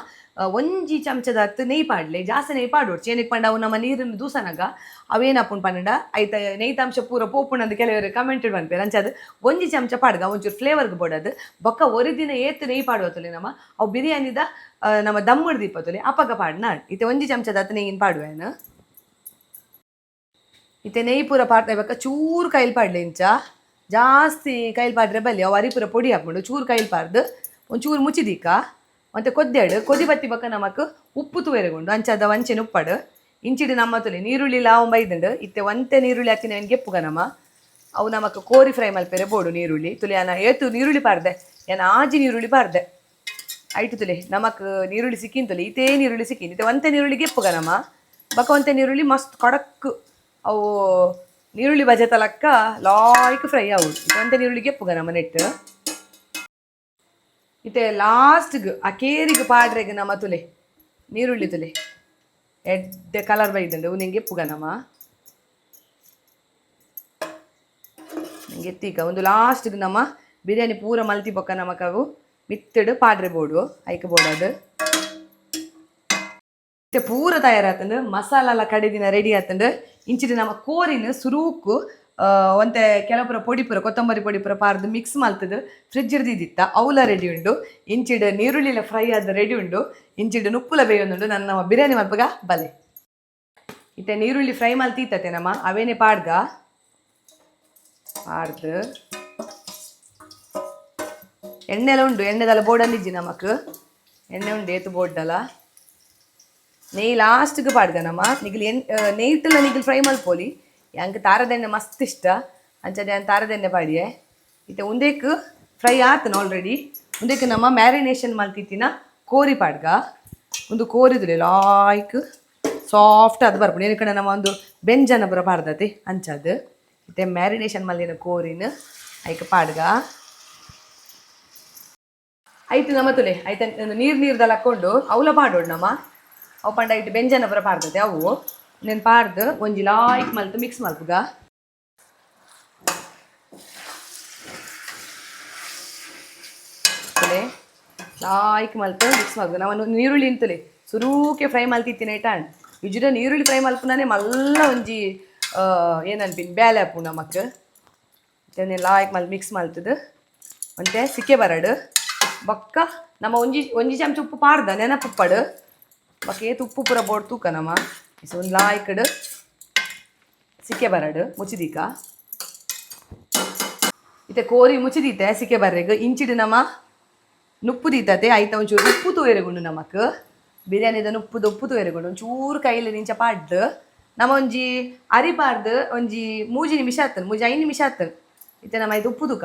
1 ಚಮಚದ ನೆಯ್ ಪಾಡ್ಲೆ ಜಾಸ್ತಿ ನೆಯ್ ಪಾಡೋಡು ಚೇನಿಗೆ ಪಂಡ ಅವು ನಮ್ಮ ನೀರನ್ನು ದೂಸನಾಗ ಅವೇನಪ್ಪುಂಡು ಪನ್ನಡ ಐತ ನೆಯ್ತಾಂಶ ಪೂರ ಪೋಪುಂಡು ಕೆಲವರು ಕಮೆಂಟೆಡ್ ಬಂದ್ಪೇರು ಅಂಚದು 1 ಚಮಚ ಪಾಡ್ಗ ಒಂಚೂರು ಫ್ಲೇವರ್ಗ್ ಬೋರ್ಡ್ ಅದು ಬೊಕ್ಕ ಒರಿದಿನ ಏತ್ ನೆಯ್ ಪಾಡುವತ್ತಲೆ ನಮ್ಮ ಅವು ಬಿರಿಯಾನಿದ ನಮ್ಮ ದಮ್ಮಡ್ ದೀಪತ್ತಲೆ ಅಪ್ಪಗ ಪಾಡ್ನ ಇತ್ತೆ 1 ಚಮಚದ ನೆಯ್ಯಿನ ಪಾಡುವೇನು ಇತ್ತೆ ನೆಯ್ ಪೂರ ಪಾಡ್ತಾ ಇವಾಗ ಚೂರು ಕೈಲಿ ಪಾಡ್ಲೆ ಇಂಚ ಜಾಸ್ತಿ ಕೈಲಿ ಪಾಡ್ರೆ ಬಲ್ಲಿ ಅವು ಅರಿಪುರ ಪೊಡಿ ಹಾಕ್ಬಿಡು ಚೂರು ಕೈಲಿ ಪಾಡ್ದು ಒಂಚೂರು ಮುಚ್ಚಿದಿಕ್ಕ ಮತ್ತು ಕೊದಿ ಬತ್ತಿ ಬಕ್ಕ ನಮಕ್ ಉಪ್ಪು ತುವೆರೆಗುಂಡು ಅಂಚದ ವಂಚೆನ ಉಪ್ಪಡು ಇಂಚಿಡು ನಮ್ಮ ತುಲೆ ನೀರುಳ್ಳಿ ಲಾವು ಬೈದುಂಡು ಇತ್ತೆ ಒಂತೆ ನೀರುಳ್ಳಿ ಹಾಕಿನ ಗೆಪ್ಪುಗ ನಮ್ಮ ಅವು ನಮಕ್ ಕೋರಿ ಫ್ರೈ ಮಲ್ಪೆರೆ ಬೋಡು ನೀರುಳ್ಳಿ ತುಲೆ ಯಾನ ಏತು ನೀರುಳ್ಳಿ ಪಾರ್ದೆ ಯಾನ ಆಜಿ ನೀರುಳ್ಳಿ ಪಾರ್ದೆ ಐಟು ತುಲೆ ನಮಕ್ ನೀರುಳ್ಳಿ ಸಿಕ್ಕಿನ್ ತುಲೆ ಇತೇ ನೀರುಳ್ಳಿ ಸಿಕ್ಕಿನ್ ಇತ್ತೆ ಒಂತೆ ನೀರುಳ್ಳಿ ಗೆಪ್ಪುಗ ನಮ್ಮ ಬಕ ಒಂತೆ ನೀರುಳ್ಳಿ ಮಸ್ತ್ ಕಡಕ್ ಅವು ನೀರುಳ್ಳಿ ಬಜೆ ತಲಕ್ಕ ಲಾಯ್ಕ್ ಫ್ರೈ ಅವು ಒಂತೆ ನೀರುಳ್ಳಿ ಗೆಪ್ಪುಗ ನಮ್ಮ ನೆಟ್ ಇತ್ತೆ ಲಾಸ್ಟ್ಗ್ ಆ ಕೇರಿಗೆ ಪಾಡ್ರೆಗ್ ನಮ್ಮ ತುಲೆ ನೀರುಳ್ಳಿ ತುಲೆ ಎಡ್ಡೆ ಕಲರ್ ಬೈದಂಡು ನಿಂಗೆ ಗೆಪ್ಪುಗ ನಮ್ಮ ಎತ್ತೀಗ ಒಂದು ಲಾಸ್ಟ್ಗೆ ನಮ್ಮ ಬಿರಿಯಾನಿ ಪೂರ ಮಲ್ತಿ ಬೊಕ್ಕ ನಮಕವು ಮಿತ್ತಡು ಪಾಡ್ರೆ ಬೋಡು ಐಕ ಬೋಡದು ಮತ್ತೆ ಪೂರ ತಯಾರಾತಂಡು ಮಸಾಲ ಎಲ್ಲ ಕಡೆದಿನ ರೆಡಿ ಆತಂಡು ಇಂಚಿಡು ನಮ್ಮ ಕೋರಿನ ಸುರೂಕು ಒಂತೆ ಕೆಲಪುರ ಪೊಡಿ ಪುರ ಕೊತ್ತಂಬರಿ ಪೊಡಿ ಪುರ ಪಾರ್ದು ಮಿಕ್ಸ್ ಮಲ್ತದು ಫ್ರಿಡ್ಜ್ ಇರ್ದಿತ್ತ ಅವಲ ರೆಡಿ ಉಂಡು ಇಂಚಿಡು ನೀರುಳ್ಳಿಲ ಫ್ರೈ ಆದ ರೆಡಿ ಉಂಡು ಇಂಚಿಡು ನುಪ್ಪುಲ ಬೇಯೊಂದುಂಡು ನನ್ನ ಬಿರಿಯಾನಿ ಮಲ್ಪಗ ಬಲೆ ಇತ್ತೆ ನೀರುಳ್ಳಿ ಫ್ರೈ ಮಲ್ತೀತತೆ ನಮ್ಮ ಅವೇನೆ ಪಾಡ್ಗ ಪಾಡ್ದು ಎಣ್ಣೆಲ ಉಂಡು ಎಣ್ಣೆದಲ್ಲ ಬೋಡಲ್ಲಿಜ್ಜಿ ನಮಕ್ ಎಣ್ಣೆ ಉಂಡು ಏತು ಬೋಡ್ಡಲ್ಲ ನೆಯ್ ಲಾಸ್ಟ್ಗೆ ಪಾಡ್ಗ ನಮ್ಮ ನಿಗಿಲ್ ನೆಯ್ಟಲ್ಲ ನಿಗಿಲ್ ಫ್ರೈ ಮಲ್ಪೋಲಿ ಯಾಂಗೆ ತಾರದೆಣ್ಣೆ ಮಸ್ತ್ ಇಷ್ಟ ಅಂಚದೆ ನಾನು ತಾರದೆಣ್ಣೆ ಪಾಡಿಯೆ ಇತ್ತೆ ಉಂದೇಕ್ ಫ್ರೈ ಆತನ ಆಲ್ರೆಡಿ ಉಂದೇಕ್ ನಮ್ಮ ಮ್ಯಾರಿನೇಷನ್ ಮಲ್ತಿತ್ತಿನ ಕೋರಿ ಪಾಡ್ಗ ಒಂದು ಕೋರಿದ್ರೆ ಲಾಯ್ಕ್ ಸಾಫ್ಟ್ ಅದು ಬರ್ಬೋದು ಏನ ಕಡೆ ನಮ್ಮ ಒಂದು ಬೆಂಜನ ಪುರ ಪಾಡ್ದತಿ ಅಂಚದು ಇತ್ತೆ ಮ್ಯಾರಿನೇಷನ್ ಮಲ್ಲಿನ ಕೋರಿನ ಐಕ ಪಾಡ್ಗ ಐತು ನಮ್ಮ ತುಲೆ ಐತೆ ನೀರ್ದಲ್ಲ ಹಾಕ್ಕೊಂಡು ಅವಲ ಪಾಡೋಡು ನಮ್ಮ ಅವು ಪಂಡ ಇಟ್ಟು ಬೆಂಜನ ಪುರ ಪಾಡ್ದತೆ ಅವು నేను పార్దు ಒಂಜಿ ಲಾಯ್ಕ್ ಮಲ್ತು ಮಿಕ್ಸ್ ಮಲ್ಪುಗ ಲಾಯ್ಕ್ ಮಲ್ತು ಮಿಕ್ಸ್ ಮಲ್ಪುಗ ನಾವು ನೀರುಳ್ಳಿ ಇಂತಲೆ ಸುರೂಕೆ ಫ್ರೈ ಮಲ್ತಿತ್ತಿನ ಇಟ್ಟಾಂಡ್ ಯುಜುಡ ನೀರುಳ್ಳಿ ಫ್ರೈ ಮಲ್ಪುನಾನೆ ಮಲ್ಲ ಒಂಜಿ ಏನನ್ಪಿನ್ ಬ್ಯಾಲೆ ಅಪ್ಪು ನಮಕ್ ಮತ್ತೆ ಲಾಯ್ಕ್ ಮಲ್ ಮಿಕ್ಸ್ ಮಲ್ತದು ಮತ್ತೆ ಸಿಕ್ಕೆ ಬರಡು ಬೊಕ್ಕ ನಮ್ಮ ಒಂಜಿ ಚಮಚ ಉಪ್ಪು ಪಾಡ್ದ ನೆನಪುಪ್ಪಡು ಬೊಕ್ಕ ಏತು ಉಪ್ಪು ಪೂರ ಬೋಡ್ ತೂಕ ನಮ್ಮ ಒಂದು ಲಾಯ್ಕಡು ಸಿಕ್ಕೆ ಬರಡು ಮುಚ್ಚಿದೀಕ ಇತ್ತೆ ಕೋರಿ ಮುಚ್ಚಿದೀತೆ ಸಿಕ್ಕೆ ಬರ್ರೆಗ್ ಇಂಚಿಡು ನಮ್ಮ ನುಪ್ಪು ದೀತತೆ ಐತ ಒಂಚೂರು ಉಪ್ಪು ತೂಯರೆಗುಂಡು ನಮಕ್ ಬಿರಿಯಾನಿದ ಉಪ್ಪು ತೂಯರೆಗುಂಡು ಒಂಚೂರು ಕೈಲಿ ನಿಂಚ ಪಾಡ್ದು ನಮ್ಮ ಒಂಜಿ ಅರಿ ಪಾಡ್ದು ಒಂಜಿ 3 ನಿಮಿಷ ಆತನ್ 5 ನಿಮಿಷ ಆತನ್ ಇತ್ತೆ ನಮ್ಮ ಇದು ಉಪ್ಪು ತೂಕ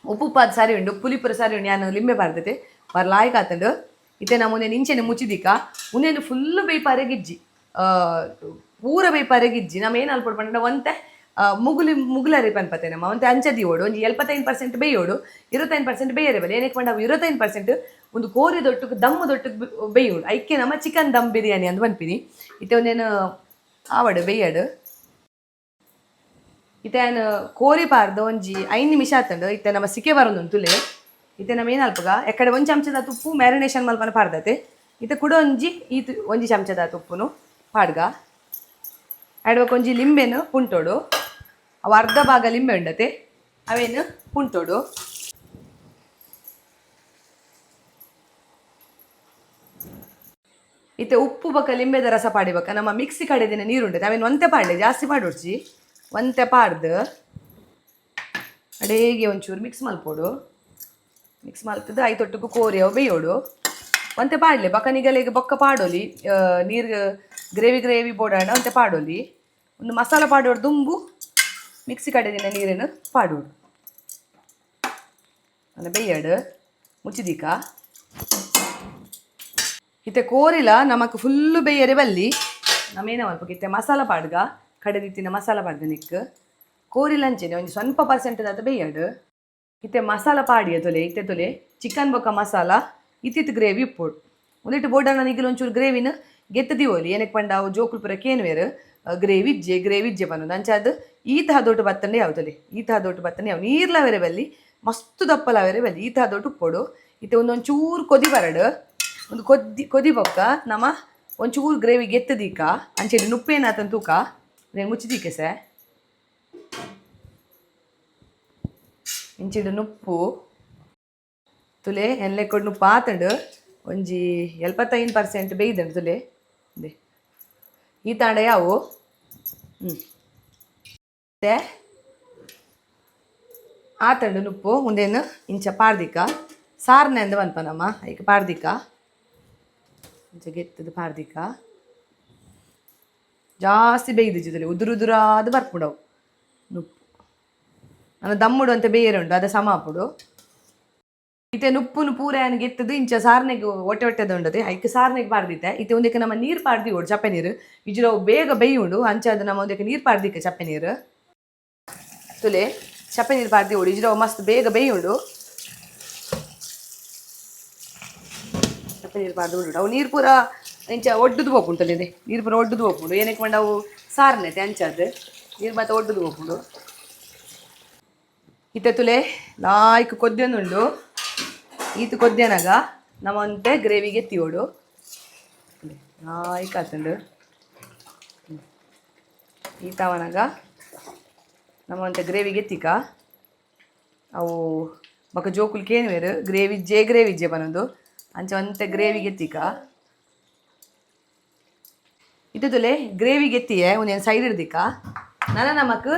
ಉಪ್ಪು ಪಾದ ಸಾರಿ ಉಂಡು ಪುಲಿಪುರ ಸಾರಿ ಉಂಡು ನಾನು ಲಿಂಬೆ ಪಾರ್ದತೆ ಲಾಯ್ಕ್ ಆತಂಡು ಇತ್ತೆ ನಮ್ಮ ಮುಂದೆ ನಿಂಚೆನೆ ಮುಚ್ಚಿದಿಕ್ಕ ಉಂದೆನು ಫುಲ್ಲು ಬೇಯ್ಪಾರೆಗಿಜ್ಜಿ ಪೂರ ಬೇಯ್ಪಾರೆಗಿಜ್ಜಿ ನಮ್ಮ ಏನು ಅಲ್ಪಡ್ಪಂಡ ಒಂತೆ ಮುಗುಲರಿ ಪನ್ಪತೆ ನಮ್ಮ ಒಂತೆ ಅಂಚದಿ ಓಡು ಒಂದು 75% ಬೇಯೋಡು 25% ಬೇಯರೆ ಬಲೆ ಏನಕ್ಕೆ ಪಂಡ 25% ಒಂದು ಕೋರಿ ದೊಟ್ಟಕ್ಕೆ ದಮ್ಮು ದೊಟ್ಟಕ್ಕೆ ಬೇಯೋಡು ಐಕ್ಕೆ ನಮ್ಮ ಚಿಕನ್ ದಮ್ ಬಿರಿಯಾನಿ ಅಂತ ಪನ್ಪಿನಿ ಇತ್ತೆ ಒಂದೇನು ಆವಡು ಬೇಯಡು ಇತ್ತೆ ನಾನು ಕೋರಿ ಪಾರ್ದು ಒಂಜಿ 5 ನಿಮಿಷ ಆತಂಡು ಇತ್ತೆ ನಮ್ಮ ಸಿಕ್ಕೆ ಬರೋದು ತುಲೆ ಇತ್ತೆ ನಮ್ಮ ಏನು ಅಲ್ಪಗ ಎಕಡೆ ಒಂದು ಚಮಚದ ಉಪ್ಪು ಮ್ಯಾರಿನೇಷನ್ ಮಲ್ಪನ ಪಾಡ್ದತೆ ಇತ್ತೆ ಕೂಡ ಒಂಜಿ ಚಮಚದ ಉಪ್ಪುನು ಪಾಡ್ಗ ಆಡ್ಬೇಕು ಒಂಜಿ ಲಿಂಬೆನು ಪುಂಟೋಡು ಅವು ಅರ್ಧ ಭಾಗ ಲಿಂಬೆ ಉಂಡತೆ ಅವೇನು ಪುಂಟೋಡು ಇತ್ತೆ ಉಪ್ಪು ಬಕ್ಕ ಲಿಂಬೆದ ರಸ ಪಾಡಿಬೇಕ ನಮ್ಮ ಮಿಕ್ಸಿ ಕಡೆದಿನ ನೀರು ಉಂಡತೆ ಅವೇನು ಒಂತೆ ಪಾಡ್ಲೆ ಜಾಸ್ತಿ ಪಾಡೋಡ್ಸಿ ಒಂತೆ ಪಾಡ್ದು ಅಡೇಗೆ ಒಂಚೂರು ಮಿಕ್ಸ್ ಮಲ್ಪೋಡು ಮಿಕ್ಸ್ ಮಲ್ತದ್ದು ಐತೊಟ್ಟಿಗೂ ಕೋರಿ ಅವು ಬೇಯೋಡು ಒಂತೆ ಪಾಡಲಿ ಬಕ್ಕನಿಗಲಿಗೆ ಬೊಕ್ಕ ಪಾಡೋಲಿ ನೀರು ಗ್ರೇವಿ ಬೋಡಾಣ ಒಂತೆ ಪಾಡೋಲಿ ಒಂದು ಮಸಾಲ ಪಾಡೋಡು ದುಂಬು ಮಿಕ್ಸಿ ಕಡೆದಿನ ನೀರೇನು ಪಾಡೋಡು ಅಲ್ಲ ಬೇಯಡು ಮುಚ್ಚಿದೀಕ ಇತ್ತೆ ಕೋರಿಲ ನಮಕ್ ಫುಲ್ಲು ಬೇಯರೆ ಬಲ್ಲಿ ನಮ್ಮೇನ ಮಲ್ಪ ಇತ್ತೆ ಮಸಾಲ ಪಾಡ್ಗ ಕಡೆದಿತ್ತಿನ ಮಸಾಲ ಪಾಡ್ಗ ನಿಕ್ ಕೋರಿಲ ಅಂಚೆನೆ ಒಂದು ಸ್ವಲ್ಪ % ಬೇಯಡು ಇತ್ತೆ ಮಸಾಲ ಪಾಡಿಯ ತೊಲೆ ಇತ್ತೆ ತೊಲೆ ಚಿಕನ್ ಬೊಕ್ಕ ಮಸಾಲ ಇತ್ತಿತ್ತು ಗ್ರೇವಿ ಇಪ್ಪೋಡು ಒಂದಿಟ್ಟು ಬೋಡನ ನಿಗಿಲು ಒಂಚೂರು ಗ್ರೇವಿನ ಗೆತ್ತದಿ ಹೋಲಿ ಏನಕ್ಕೆ ಪಂಡ ಅವು ಜೋಕುಲು ಪುರ ಕೇನುವೇರು ಗ್ರೇವಿ ಇಜ್ಜೆ ಬನ್ನೋದು ಅಂಚಾದ ಈತ ಹದೊಟ್ಟು ಬತ್ತಂಡೆ ಯಾವ ತೊಲೆ ಈತ ಹದೊಟ್ಟು ಬತ್ತಂಡೆ ಯಾವ ನೀರ್ಲವೇರೆ ಬಲ್ಲಿ ಮಸ್ತು ದಪ್ಪಲವೇರೆ ಬಲ್ಲಿ ಈತ ಹದೊಟ್ಟು ಉಪ್ಪೋಡು ಇತ್ತೆ ಒಂದೊಂಚೂರು ಕೊದಿ ಬರಡು ಒಂದು ಕೊದಿ ಬೊಕ್ಕ ನಮ್ಮ ಒಂಚೂರು ಗ್ರೇವಿ ಗೆತ್ತದೀಕ ಅಂಚೆಡಿ ನುಪ್ಪೇನಾತನ್ ತೂಕ నేను ಮುಚ್ಚಿದೀಕೆ ಸೆ ಇಂಚಿಡು ನುಪ್ಪು ತುಲೆ ಎನ್ಲೆ ಕೊಡು ನುಪ್ಪು ಆತಂಡು ಒಂಜಿ 75% ಬೇಯ್ದಂಡು ತುಲೆ ಅದೇ ಈ ತಾಂಡ ಯಾವು ಮತ್ತೆ ಆತಂಡು ನುಪ್ಪು ಮುಂದೇನು ಇಂಚ ಪಾರ್ದಿಕ ಸಾರ್ನೆ ಅಂದ ಬನ್ಪನಮ್ಮ ಈಗ ಪಾರ್ದಿಕ ಇಂಚ ಗೆತ್ತದು ಪಾರ್ದಿಕ ಜಾಸ್ತಿ ಬೇಯ್ದಿಜ್ಜದಲ್ಲಿ ಉದುರುದುರಾದ ಬರ್ಪುಡವು ನುಪ್ಪು ನನ್ನ ದಮ್ಮುಡು ಅಂತ ಬೇರೆ ಉಂಟು ಅದ ಸಮ ಹಾಪುಡು ಇತ್ತೆ ನುಪ್ಪುನು ಪೂರ ನನಗೆ ಎತ್ತದು ಇಂಚ ಸಾರ್ನೆಗೆ ಹೊಟ್ಟೆ ಹೊಟ್ಟೆದ ಉಂಡದೆ ಐಕೆ ಸಾರ್ನೆಗೆ ಪಾರ್ದಿತ್ತೆ ಇತ್ತೆ ಒಂದಕ್ಕೆ ನಮ್ಮ ನೀರು ಪಾರ್ದಿ ಓಡು ಚಪ್ಪೆ ನೀರು ಇಜ್ರವು ಬೇಗ ಬೇಯುಂಡು ಅಂಚದು ನಮ್ಮ ಒಂದಕ್ಕೆ ನೀರು ಪಾರ್ದಿಕ್ಕೆ ಚಪ್ಪೆ ನೀರು ತುಲೆ ಚಪ್ಪೆ ನೀರು ಪಾರ್ದಿ ಓಡು ಇಜ್ರವು ಮಸ್ತ್ ಬೇಗ ಬೇಯುಂಡು ಚಪ್ಪೆ ನೀರು ಪಾರ್ದು ಉಂಡು ಅವು ನೀರು ಪೂರ ಇಂಚ ಒಡ್ಡುದು ಹೋಗ್ುಂಟಲ್ಲ ಇದೆ ನೀರು ಪೂರ ಒಡ್ಡುದು ಹೋಗ್ಬಿಡು ಏನಕ್ಕೆ ಮಾಡಿ ಅವು ಸಾರ್ನೆತೆ ಅಂಚದು ನೀರು ಮತ್ತೆ ಒಡ್ಡುದು ಹೋಗ್ಬಿಡು ಇತ್ತೆ ತುಲೆ ಲಾಯ್ಕ್ ಕೊದ್ದೊಂದುಂಡು ಈತು ಕೊದ್ದೆನಾಗ ನಮ್ಮಂತೆ ಗ್ರೇವಿಗೆ ಎತ್ತಿಯೋಡು ಲಾಯ್ಕ್ ಆತಂಡು ಈತವನಾಗ ನಮ್ಮಂತೆ ಗ್ರೇವಿಗೆ ಎತ್ತಿಕ ಅವು ಬೊಕ ಜೋಕುಲು ಕೇನುವೆರು ಗ್ರೇವಿಜ್ಜೆ ಬನ್ನೊಂದು ಅಂಚ ಒಂತೆ ಗ್ರೇವಿಗೆ ಎತ್ತಿಕ ಇತ್ತುಲೆ ಗ್ರೇವಿಗೆ ಎತ್ತಿಯೇ ಒಂದೇನು ಸೈಡ್ ಹಿಡ್ದಿಕ್ಕ ನನ್ನ ನಮಕ್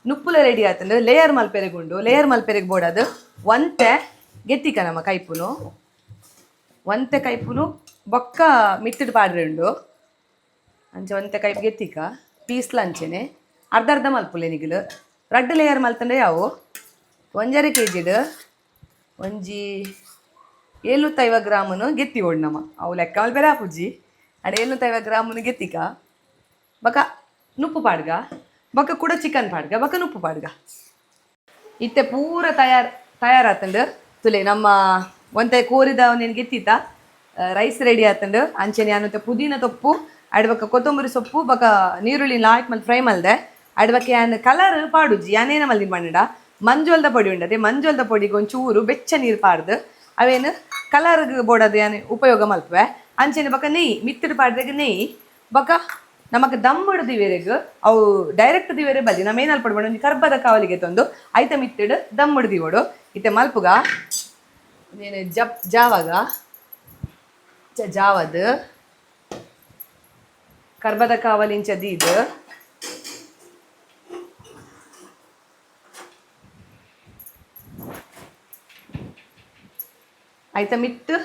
ನುಪ್ಪುಲ ರೆಡಿ ಆತಂಡು ಲೇಯರ್ ಮಲ್ಪೆರೆಗೆ ಬೋಡದು ಒಂತೆ ಗೆತ್ತಿಕ ನಮ್ಮ ಒಂತೆ ಕೈಪುನು ಬೊಕ್ಕ ಮಿತ್ತಿಡು ಪಾಡ್ರೆ ಉಂಡು ಅಂಚ ಒಂತೆ ಕೈಪು ಗೆತ್ತಿಕ ಪೀಸ್ಲ ಅಂಚೆನೆ ಅರ್ಧ ಮಲ್ಪುಲೆ ನಿಗಿಲು 2 ಲೇಯರ್ ಮಲ್ತಂಡೆ ಯಾವು 1.5 kg ಒಂಜಿ 750 ಗ್ರಾಮನು ಗೆತ್ತಿ ಓಡ್ ನಮ್ಮ ಅವು ಲೆಕ್ಕ ಮಲ್ಪೆರೆ ಆಪುಜ್ಜಿ ಅಡೆ 750 ಗ್ರಾಮನು ಗೆತ್ತಿಕ ಬಕ ನುಪ್ಪು ಪಾಡ್ಗ ಬಕ ಕೂಡ ಚಿಕನ್ ಪಾಡ್ಗ ಬಕ ನುಪ್ಪು ಪಾಡ್ಗ ಇತ್ತೆ ಪೂರ ತಯಾರಾತಂಡು ತುಲೆ ನಮ್ಮ ಒಂತೆ ಕೋರಿದ ಅವನೇನು ಗೆತ್ತಿತ್ತ ರೈಸ್ ರೆಡಿ ಆತಂಡು ಅಂಚೆನೆ ಅನ್ನತ್ತೆ ಪುದೀನ ತೊಪ್ಪು ಅಡ್ಬಕ್ಕ ಕೊತ್ತಂಬರಿ ಸೊಪ್ಪು ಬಕ ನೀರುಳ್ಳಿ ಲಾಯ್ಕ್ ಮಲ್ತು ಫ್ರೈ ಮಲ್ದೆ ಅಡ್ಬಕ್ಕೆ ಯಾನ್ ಕಲರ್ ಪಾಡುಜ್ಜಿ ಯಾನೇನ ಮಲ್ದಿ ಮಣ್ಣಡ ಮಂಜೋಲ್ದ ಪೊಡಿ ಉಂಡದೆ ಮಂಜೋಲ್ದ ಪೊಡಿಗೆ ಒಂಚೂರು ಬೆಚ್ಚ ನೀರು ಪಾಡ್ದು ಅವೇನು ಕಲರ್ಗೆ ಬೋಡದು ಯಾನು ಉಪಯೋಗ ಮಲ್ಪವೆ ಅಂಚೆನೆ ಬಕ ನೆಯ್ಯಿ ಮಿತ್ತಿಡು ಪಾಡ್ದಾಗ ನೆಯ್ಯಿ ಬಕ ನಮಕ್ ದಮ್ ಹಿಡ್ದಿವೇರೆಗೆ ಅವು ಡೈರೆಕ್ಟ್ ದಿವೇರೆ ಬದಿ ನಮ್ಮ ಏನಲ್ಲಿ ಪಡ್ಬೇಡ ಒಂದು ಕರ್ಬದ ಕಾವಲಿಗೆ ತಂದು ಐತ ಮಿತ್ತಿಡು ದಮ್ ಹಿಡ್ದಿವೋಡು ಇತ್ತೆ ಮಲ್ಪುಗ ಏನು ಜಾವಾಗ ಜಾವದು ಕರ್ಬದ ಕಾವಲಿಂಚ ದೀದು ಆಯ್ತಾ ಮಿತ್ತು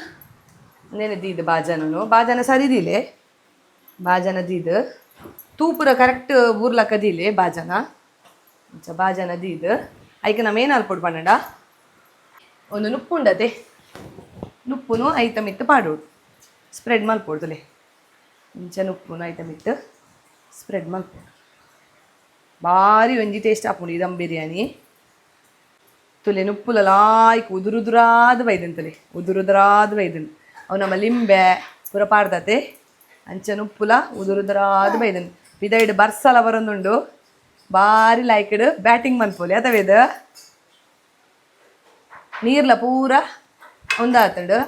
ನೇನೆ ದೀದು ಬಾಜಾನ ಸರಿದಿಲೆ ಬಾಜಾನ ದೀದು ತೂಪುರ ಕರೆಕ್ಟ್ ಬೂರ್ಲಕ್ಕ ದೀಲೆ ಬಾಜಾನ ದೀದು ಐಕೆ ನಮ್ಮ ಏನು ಅಲ್ಪೊಡು ಪನ್ನಡ ಒಂದು ನುಪ್ಪುಂಡದೆ ನುಪ್ಪುನು ಐತ ಮಿತ್ತು ಪಾಡೋಡು ಸ್ಪ್ರೆಡ್ ಮಲ್ಪೊಡ್ದುಲೆ ಇಂಚ ನುಪ್ಪುನು ಐತ ಮಿತ್ತು ಸ್ಪ್ರೆಡ್ ಮಲ್ಪೊಡು ಭಾರಿ ಒಂಜಿ ಟೇಸ್ಟ್ ಆಪುಂಡು ಈ ದಮ್ ಬಿರಿಯಾನಿ ತುಲೆ ನುಪ್ಪುಲ ಲಾಯ್ಕ್ ಉದುರುದುರಾದು ಬೈದನು ಅವು ನಮ್ಮ ಲಿಂಬೆ ಪೂರ ಪಾಡ್ದತೆ ಅಂಚ ನುಪ್ಪುಲ ಉದುರುದುರಾದು ಬೈದನು ಪಿದೈಡ್ ಬರ್ಸಲ ಬರೊಂದುಂಡು ಭಾರಿ ಲೈಕ್ಡ್ ಬ್ಯಾಟಿಂಗ್ ಮನ್ಪೋಲಿ ಅಥವೇದ ನೀರ್ಲ ಪೂರ ಒಂದಾತಂಡು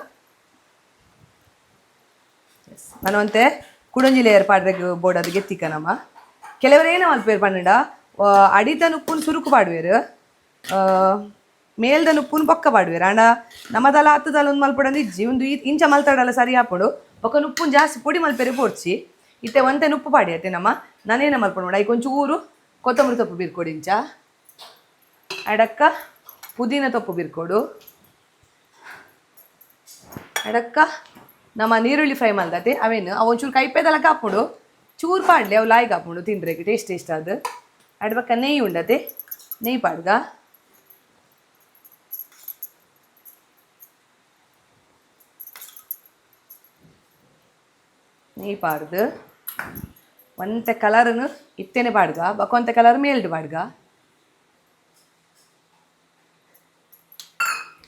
ನನವಂತೆ ಕುಡಂಜಿ ಲೇಯರ್ ಪಾಡ್ರೆಗ್ ಬೋಡದು ಗೆತ್ತಿಕ ನಮ್ಮ ಕೆಲವರೇನ ಮಲ್ಪೇರು ಪನ್ನಡ ಅಡಿತ ನುಪ್ಪುನು ಸುರುಕು ಪಾಡುವೆರು ಮೇಲ್ದ ನುಪ್ಪುನು ಬೊಕ್ಕ ಪಾಡುವೆರು ಅಂಡ ನಮ್ಮದಲ್ಲ ಹತ್ತದಲ್ಲ ಒಂದು ಮಲ್ಪೊಡಂದು ಇಜ್ಜಿ ಒಂದು ಇಂಚ ಮಲ್ತಾಡಲ್ಲ ಸರಿ ಹಾಪುಡು ಬೊಕ್ಕ ನುಪ್ಪುನು ಜಾಸ್ತಿ ಪುಡಿ ಮಲ್ಪೆರೆ ಪೋಡ್ಚಿ ಇತ್ತೆ ಒಂತೆ ನುಪ್ಪು ಪಾಡಿ ಅತ್ತೆ ನಮ್ಮ ನಾನೇನ ಮಲ್ಪೊಡು ಮಾಡ ಐಕ್ ಒಂಚೂರು ಕೊತ್ತಂಬರಿ ತೊಪ್ಪು ಬಿರ್ಕೊಡು ಇಂಚ ಅಡಕ್ಕ ಪುದೀನ ತೊಪ್ಪು ಬಿರ್ಕೊಡು ಅಡಕ್ಕ ನಮ್ಮ ನೀರುಳ್ಳಿ ಫ್ರೈ ಮಲ್ದತೆ ಅವೇನು ಅವು ಒಂಚೂರು ಕೈಪೇದಲ್ಲ ಕಾಪುಡು ಚೂರು ಪಾಡ್ಲಿ ಅವು ಲಾಯ್ಗೆ ಹಾಪುಂಡು ತಿಂದ್ರೆಗೆ ಟೇಸ್ಟ್ ಅದು ಅಡ್ಬಕ್ಕ ನೆಯ್ಯಿ ಉಂಡತೆ ನೆಯ್ಯಿ ಪಾಡ್ಗ ನೆಯ್ಯಿ ಪಾಡ್ದು ಒಂತೆ ಕಲರ್ನು ಇತ್ತೇನೆ ಪಾಡ್ಗ ಬಕ್ಕ ಒಂತೆ ಕಲರ್ ಮೇಲ್ಡು ಪಾಡ್ಗ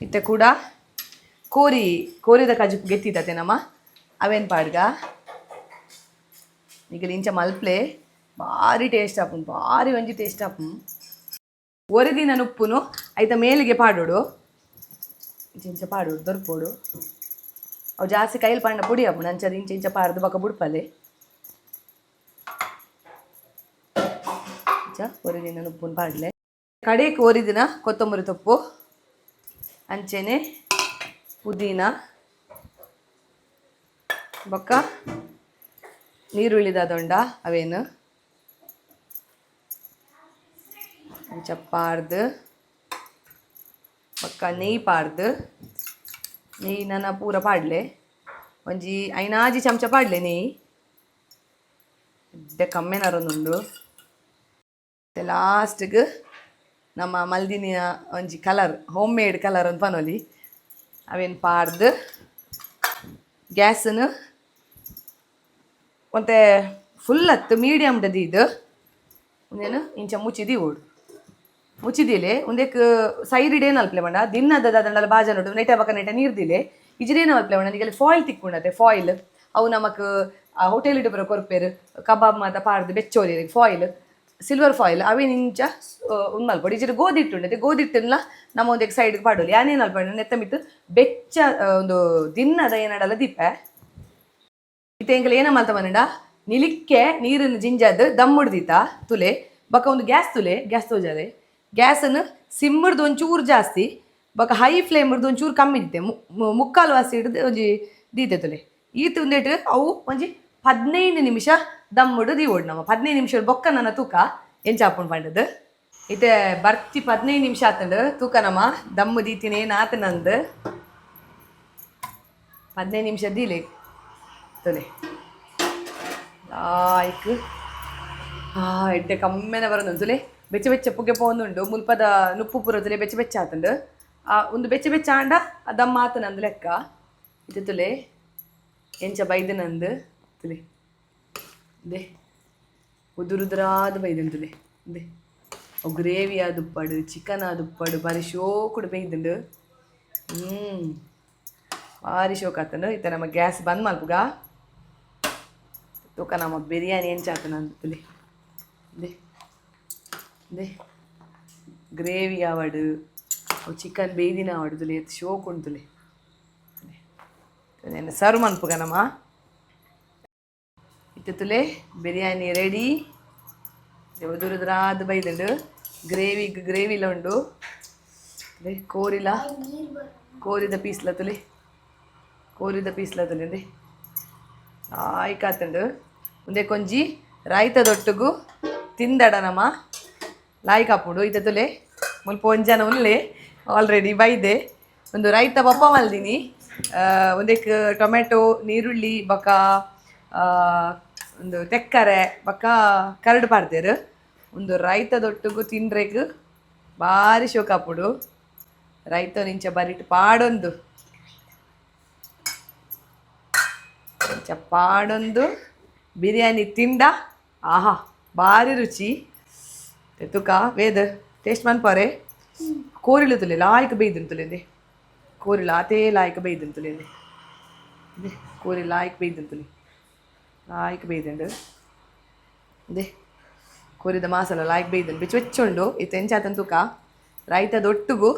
ಇತ್ತೆ ಕೂಡ ಕೋರಿದ ಕಜು ಗೆತ್ತಿದ್ದತೆ ನಮ್ಮ ಅವೇನು ಪಾಡ್ಗ ಈಗ ಇಂಚ ಮಲ್ಪ್ಲೆ ಭಾರಿ ಟೇಸ್ಟ್ ಆಪುಂಡು ಭಾರಿ ಒಂಜಿ ಟೇಸ್ಟ್ ಆಪುಂಡು ಒರಿದಿನ ನುಪ್ಪುನು ಐತ ಮೇಲಿಗೆ ಪಾಡೋಡು ಇಂಚ ಪಾಡೋಡು ದೊರ್ಪೋಡು ಅವು ಜಾಸ್ತಿ ಕೈಲಿ ಪಂಡ ಪುಡಿ ಆಪುಂಡು ಅಂಚದು ಇಂಚ ಪಾಡ್ದು ಬಕ್ಕ ಬುಡ್ಪಲೆ ಒರಿದಿನ ನುಪ್ಪುನು ಪಾಡ್ಲೆ ಕಡೆಗೆ ಒರಿದಿನ ಕೊತ್ತಂಬರಿ ತೊಪ್ಪು ಅಂಚೆನೆ ಪುದೀನ ಬೊಕ್ಕ ನೀರುಳ್ಳಿದ ದೊಂಡ ಅವೇನು ಅಂಚ ಪಾಡ್ದು ಬೊಕ್ಕ ನೆಯ್ಯಿ ಪಾಡ್ದು ನೆಯ್ಯಿ ನನ್ನ ಪೂರ ಪಾಡ್ಲೆ ಒಂಜಿ ಐನಾಜಿ ಚಮಚ ಪಾಡ್ಲೆ ನೆಯ್ಯಿ ಇತ್ತೆ ಕಮ್ಮೆನರೊಂದುಂಡು ಲಾಸ್ಟ್ಗೆ ನಮ್ಮ ಮಲ್ದಿನಿಯ ಒಂಜಿ ಕಲರ್ ಹೋಮ್ ಮೇಡ್ ಕಲರ್ ಅಂತ ಪನೊಲಿ ಅವೇನು ಪಾಡ್ದು ಗ್ಯಾಸನ್ನು ಮತ್ತೆ ಫುಲ್ ಹತ್ತು ಮೀಡಿಯಮ್ದು ಇದು ಒಂದೇನು ಇಂಚ ಮುಚ್ಚಿದಿ ಓಡು ಮುಚ್ಚಿದಿಲೆ ಒಂದೇಕ್ ಸೈಡ್ ಇಡೇನು ಅಲ್ಪ್ಲೆ ಮಾಡ ದಿನದ ದಂಡಲ ಬಾಜ ನೋಡು ನೈಟ ಬಕ್ಕ ನೈಟ ನೀರು ದಿಲೆ ಇಜ್ರೇನು ಅಲ್ಪ್ಲೆ ಮಾಡ ಈಗ ಫಾಯಿಲ್ ತಿಕ್ಕೊಂಡತೆ ಫಾಯಿಲ್ ಅವು ನಮಕ್ ಹೋಟೆಲ್ ಇಟ್ಟು ಬರೋ ಕೊರ್ಪೇರು ಕಬಾಬ್ ಮಾತ ಪಾಡ್ದು ಬೆಚ್ಚೋಲಿ ಫಾಯಿಲ್ ಸಿಲ್ವರ್ ಫಾಯಿಲ್ ಅವೇನು ಇಂಚ ಒಂದು ಮಲ್ಪಡು ಇಜ್ರೆ ಗೋಧಿ ಇಟ್ಟುಂಡತೆ ಗೋಧಿ ಇಟ್ಟಲ್ಲ ನಮ್ಮ ಒಂದಕ್ಕೆ ಸೈಡ್ಗೆ ಪಾಡೋಲಿ ಯಾನೇನು ಅಲ್ಪಡ ನೆತ್ತ ಮಿತ್ತು ಬೆಚ್ಚ ಒಂದು ದಿನದ ಏನಡಲ್ಲ ದೀಪ ಇತ್ತೆ ಎಂಕಲ್ ಏನ ಮಾತ ಮನಡ ನಿಲಿಕ್ಕೆ ನೀರನ್ನು ಜಿಂಜದ್ ದಮ್ ಹೊಡ್ದಿತ್ತ ತುಲೆ ಬಕ್ಕ ಒಂದು ಗ್ಯಾಸ್ ತುಲೆ ಗ್ಯಾಸ್ ತೋಜಾದೆ ಗ್ಯಾಸನ್ನು ಸಿಮ್ಮರ್ದು ಒಂಚೂರು ಜಾಸ್ತಿ ಬಕ್ಕ ಹೈ ಫ್ಲೇಮರ್ದು ಒಂಚೂರು ಕಮ್ಮಿ ಇದ್ದೆ ಮುಕ್ಕಾಲು ವಾಸಿ ಹಿಡ್ದು ಒಂಜಿ ದೀತೆ ತುಲೆ ಈತ ಒಂದೇಟು ಅವು ಒಂಜಿ 15 ನಿಮಿಷ ದಮ್ ಹೊಡು ದೀವೋಡು ನಮ್ಮ 15 ನಿಮಿಷ ಬೊಕ್ಕ ನನ್ನ ತೂಕ ಎಂಚಾಪುಂಡು ಪಂಡದು ಇತ್ತೆ ಬರ್ತಿ 15 ನಿಮಿಷ ಆತಂಡು ತೂಕ ನಮ್ಮ ದಮ್ಮು ದೀತಿನ ಏನು ಆತ ನಂದು 15 ನಿಮಿಷ ದೀಲೆ ತುಲೆ ಆಯ್ಕ್ ಎಡ್ಡೆ ಕಮ್ಮೆನ ಬರೋದು ತುಲೆ ಬೆಚ್ಚ ಬೆಚ್ಚ ಪುಗ್ಗೆ ಪೋಂದುಂಡು ಮುಲ್ಪದ ನುಪ್ಪು ಪುರ ತುಲೆ ಬೆಚ್ಚ ಬೆಚ್ಚ ಆತಂಡು ಒಂದು ಬೆಚ್ಚ ಬೆಚ್ಚ ಆಂಡ ದಮ್ಮ ಆತ ನಂದು ಲೆಕ್ಕ ಇದು ತುಲೆ ಎಂಚ ಬೈದು ನಂದು ತುಲೆ ದೇ ಉದುರುದುರಾದ ಬೈದನು ತುಲೆ ದೇ ಗ್ರೇವಿ ಆದುಪ್ಪಡು ಚಿಕನ್ ಆದುಪ್ಪಡು ಬಾರಿ ಶೋಕುಡು ಬೈದುಂಡು ಭಾರಿ ಶೋಕ್ ಆತಂಡು ಇತ್ತ ನಮ್ಮ ಗ್ಯಾಸ್ ಬಂದ್ ಮಲ್ಪುಗ ತೂಕ ನಮ್ಮ ಬಿರಿಯಾನಿ ಎಂಚಾತ ನಂದು ತುಲೆ ದೇ ದೇ ಗ್ರೇವಿ ಆವಡು ಅವು ಚಿಕನ್ ಬೇಯ್ದಿನ ಆವಡು ತುಲೆ ಶೋಕ್ ಉಂಟು ತುಲೆ ತುಲೆ ಸರ್ವ್ ಮನ್ಪುಗ ನಮ್ಮ ಇತ್ತು ತುಲೆ ಬಿರಿಯಾನಿ ರೆಡಿ ಉದುರುದ್ರಾದ ಬೈದುಂಡು ಗ್ರೇವಿಲ ಉಂಡು ತುಲೆ ಕೋರಿದ ಪೀಸ್ಲ ತುಲೆ ಅಂದೆ ಆಯ್ಕಾತಂಡು ಮುಂದೆ ಕೊಂಜಿ ರಾಯ್ತದೊಟ್ಟಿಗೂ ತಿಂದಡ ನಮ್ಮ ಲಾಯ್ಕಾಪುಡು ಇತ್ತ ತುಲೆ ಮುಲ್ಪ ಒಂಜನ ಉಲ್ಲೆ ಆಲ್ರೆಡಿ ಬೈದೆ ಒಂದು ರೈತ ಪಪ್ಪ ಮಲ್ದಿನಿ ಒಂದಕ್ಕೆ ಟೊಮೆಟೊ ನೀರುಳ್ಳಿ ಬಕ್ಕ ಒಂದು ತೆಕ್ಕರೆ ಬಕ್ಕ ಕರಡು ಪಾಡ್ತೇರು ಒಂದು ರೈತದೊಟ್ಟಿಗೂ ತಿನ್ರೆಗ್ ಭಾರಿ ಶೋಕಾಪುಡು ರೈತ ನಿಂಚ ಬರಿಟ್ ಪಾಡೊಂದು ಪಾಡೊಂದು ಬಿರಿಯಾನಿ ತಿಂಡ ಆಹಾ ಭಾರಿ ರುಚಿ ತುಕ ವೇದ ಟೇಸ್ಟ್ ಮನ್ಪಾರೆ ಕೋರಿಲು ತುಲೆ ಲಾಯ್ಕ ಬೇಯ್ದನು ತುಲೆಂದೆ ಕೋರಿ ಆತೇ ಲಾಯ್ಕ ಬೇಯ್ದನು ತುಲೆಂದೆ ಕೋರಿ ಲಾಯ್ಕ ಬೇಯ್ದನು ತುಲೆ ಲಾಯ್ಕ ಬೇಯ್ದಂಡು ಅದೇ ಕೋರಿದ ಮಾಸಲ ಲಾಯ್ಕ ಬೇಯ್ದನು ಬೆಚ್ಚ ಬೆಚ್ಚುಂಡು ಇತ್ತು ಎಂಚಾತನ ತೂಕ ರೈತದೊಟ್ಟಿಗೂ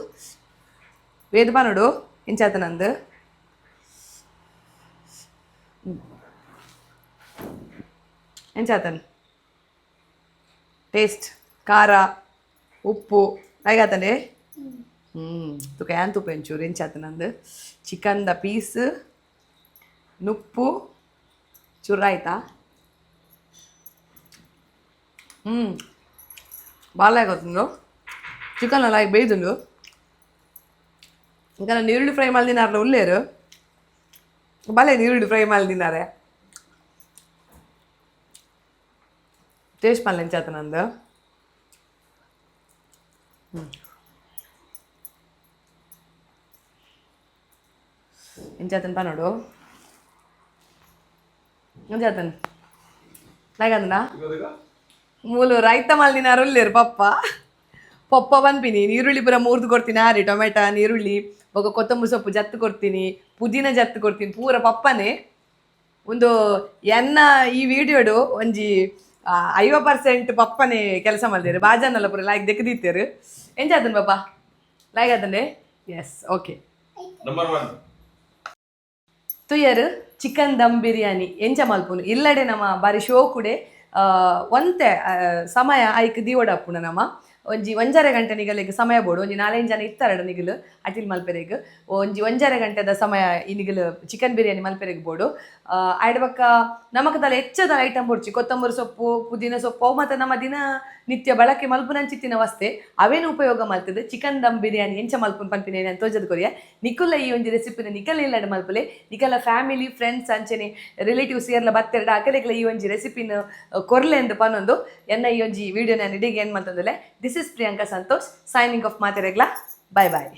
ವೇದ ಪನೋಡು ಎಂಚಾತನಂದು ಎಂಚಾತನ್ ಟೇಸ್ಟ್ ಖಾರ ಉಪ್ಪು ಹೇಗಾತಂಡೆ ತುಕ ಏನ್ ತುಪ್ಪ ಎಂಚೂರು ಎಂಚಾತನಂದು ಚಿಕನ್ದ ಪೀಸ್ ನುಪ್ಪು ಚೂರು ಆಯ್ತಾ ಬಾಳ ಆಗೋತುಂಡು ಚಿಕನ್ ಎಲ್ಲ ಬೇಯ್ದುಂಡು ಈಗ ನಾನು ಈರುಳ್ಳಿ ಫ್ರೈ ಮಾಡಿದಿನಾರಲ್ಲ ಉಳ್ಳೇರು ಬಲೆ ಈರುಳ್ಳಿ ಫ್ರೈ ಮಾಡಿದಿನಾರೆ ಟೇಸ್ಟ್ ಮಾಡಲ ಎಂಚಾತ ನಂದು ಎಂಚಾತನ್ ನೋಡು ಎಂಚಾತನ್ ನಾಗಂದ ಮೂಲು ರೈತ ಮಲ್ದಿನಾರು ಉಳ್ಳೇರು ಪಪ್ಪ ಬಂದ್ಪಿನಿ ನೀರುಳ್ಳಿ ಪೂರ ಮೂರ್ದು ಕೊಡ್ತೀನಿ ಆರಿ ಟೊಮೆಟೊ ನೀರುಳ್ಳಿ ಬೊಕ ಕೊತ್ತಂಬರಿ ಸೊಪ್ಪು ಜತ್ತು ಕೊಡ್ತೀನಿ ಪುದೀನ ಜತ್ತು ಕೊಡ್ತೀನಿ ಪೂರ ಪಪ್ಪನೇ ಒಂದು ಎನ್ನ ಈ ವಿಡಿಯೋಡು ಒಂಜಿ 50% ಪಪ್ಪನೇ ಕೆಲಸ ಮಾಡಿದೇರು ಬಾಜಾನಲ್ಲ ಪೂರ ಲಾಯ್ಕ್ ದೆಕ್ಕದಿತ್ತೇರು ಎಂಚಾತನ್ ಪಾಪ ಲಾಯ್ಕ್ ಆತಂಡೆ yes okay number 1 ತುಯರು chicken dum biryani ಎಂಚ ಮಲ್ಪುನು ಇಲ್ಲಡೆ ನಮ್ಮ ಬಾರಿ ಶೋಕುಡೆ ಒಂತೆ ಸಮಯ ಐಕ್ ದಿವಡಪ್ಪುನ ನಮ್ಮ ಒಂಜಿ ಒಂಜರೆ ಗಂಟೆ ನಿಗಲಿಗೆ ಸಮಯ ಬೋಡು ಒಂಜಿ 4 ಜನ ಇತ್ತಾರಡ ನಿಗಲು ಅಟಿಲ್ ಮಲ್ಪೆರೆಗ್ ಒಂಜಿ ಒಂಜರೆ ಗಂಟೆದ ಸಮಯ ಈ ನಿಗಲು ಚಿಕನ್ ಬಿರಿಯಾನಿ ಮಲ್ಪೆರೆಗ್ ಬೋಡು ಆಯ್ಡ ಬಕ್ಕ ನಮಕದಲ್ಲ ಹೆಚ್ಚದ ಐಟಮ್ ಬೋಡ್ಚಿ ಕೊತ್ತಂಬರಿ ಸೊಪ್ಪು ಪುದೀನ ಸೊಪ್ಪು ಅವು ಮತ್ತು ನಮ್ಮ ದಿನ ನಿತ್ಯ ಬಳಕೆ ಮಲ್ಪುನಂಚಿತ್ತಿನ ವಸ್ತೆ ಅವೇನು ಉಪಯೋಗ ಮಾಡ್ತದೆ ಚಿಕನ್ ದಮ್ ಬಿರಿಯಾನಿ ಎಂಚ ಮಲ್ಪುನ್ ಪನ್ಪಿನೇನೆ ಅಂತ ತೋಜದ್ ಕೊರಿಯ ನಿಕುಲ್ಲ ಈ ಒಂಜಿ ರೆಸಿಪಿನ ನಿಕಲ್ ಇಲ್ಲಡ ಮಲ್ಪಲೆ ನಿಕಲ ಫ್ಯಾಮಿಲಿ ಫ್ರೆಂಡ್ಸ್ ಅಂಚನೆ ರಿಲೇಟಿವ್ಸ್ ಏರ್ಲ ಬತ್ತೆರಡ ಅಕಲೆಗ್ಲ ಈ ಒಂಜಿ ರೆಸಿಪಿನ ಕೊರ್ಲೆ ಎಂದು ಪನ್ನೊಂದು ಎನ್ನ ಈ ಒಂಜಿ ವಿಡಿಯೋ ನಾನು ಇಡಿಗೆ ಏನು ಮಾಡ್ತಂದಲೆ this is Priyanka Santosh signing off ಮಾತೆರೆಗ್ಲ ಬಾಯ್ ಬಾಯ್.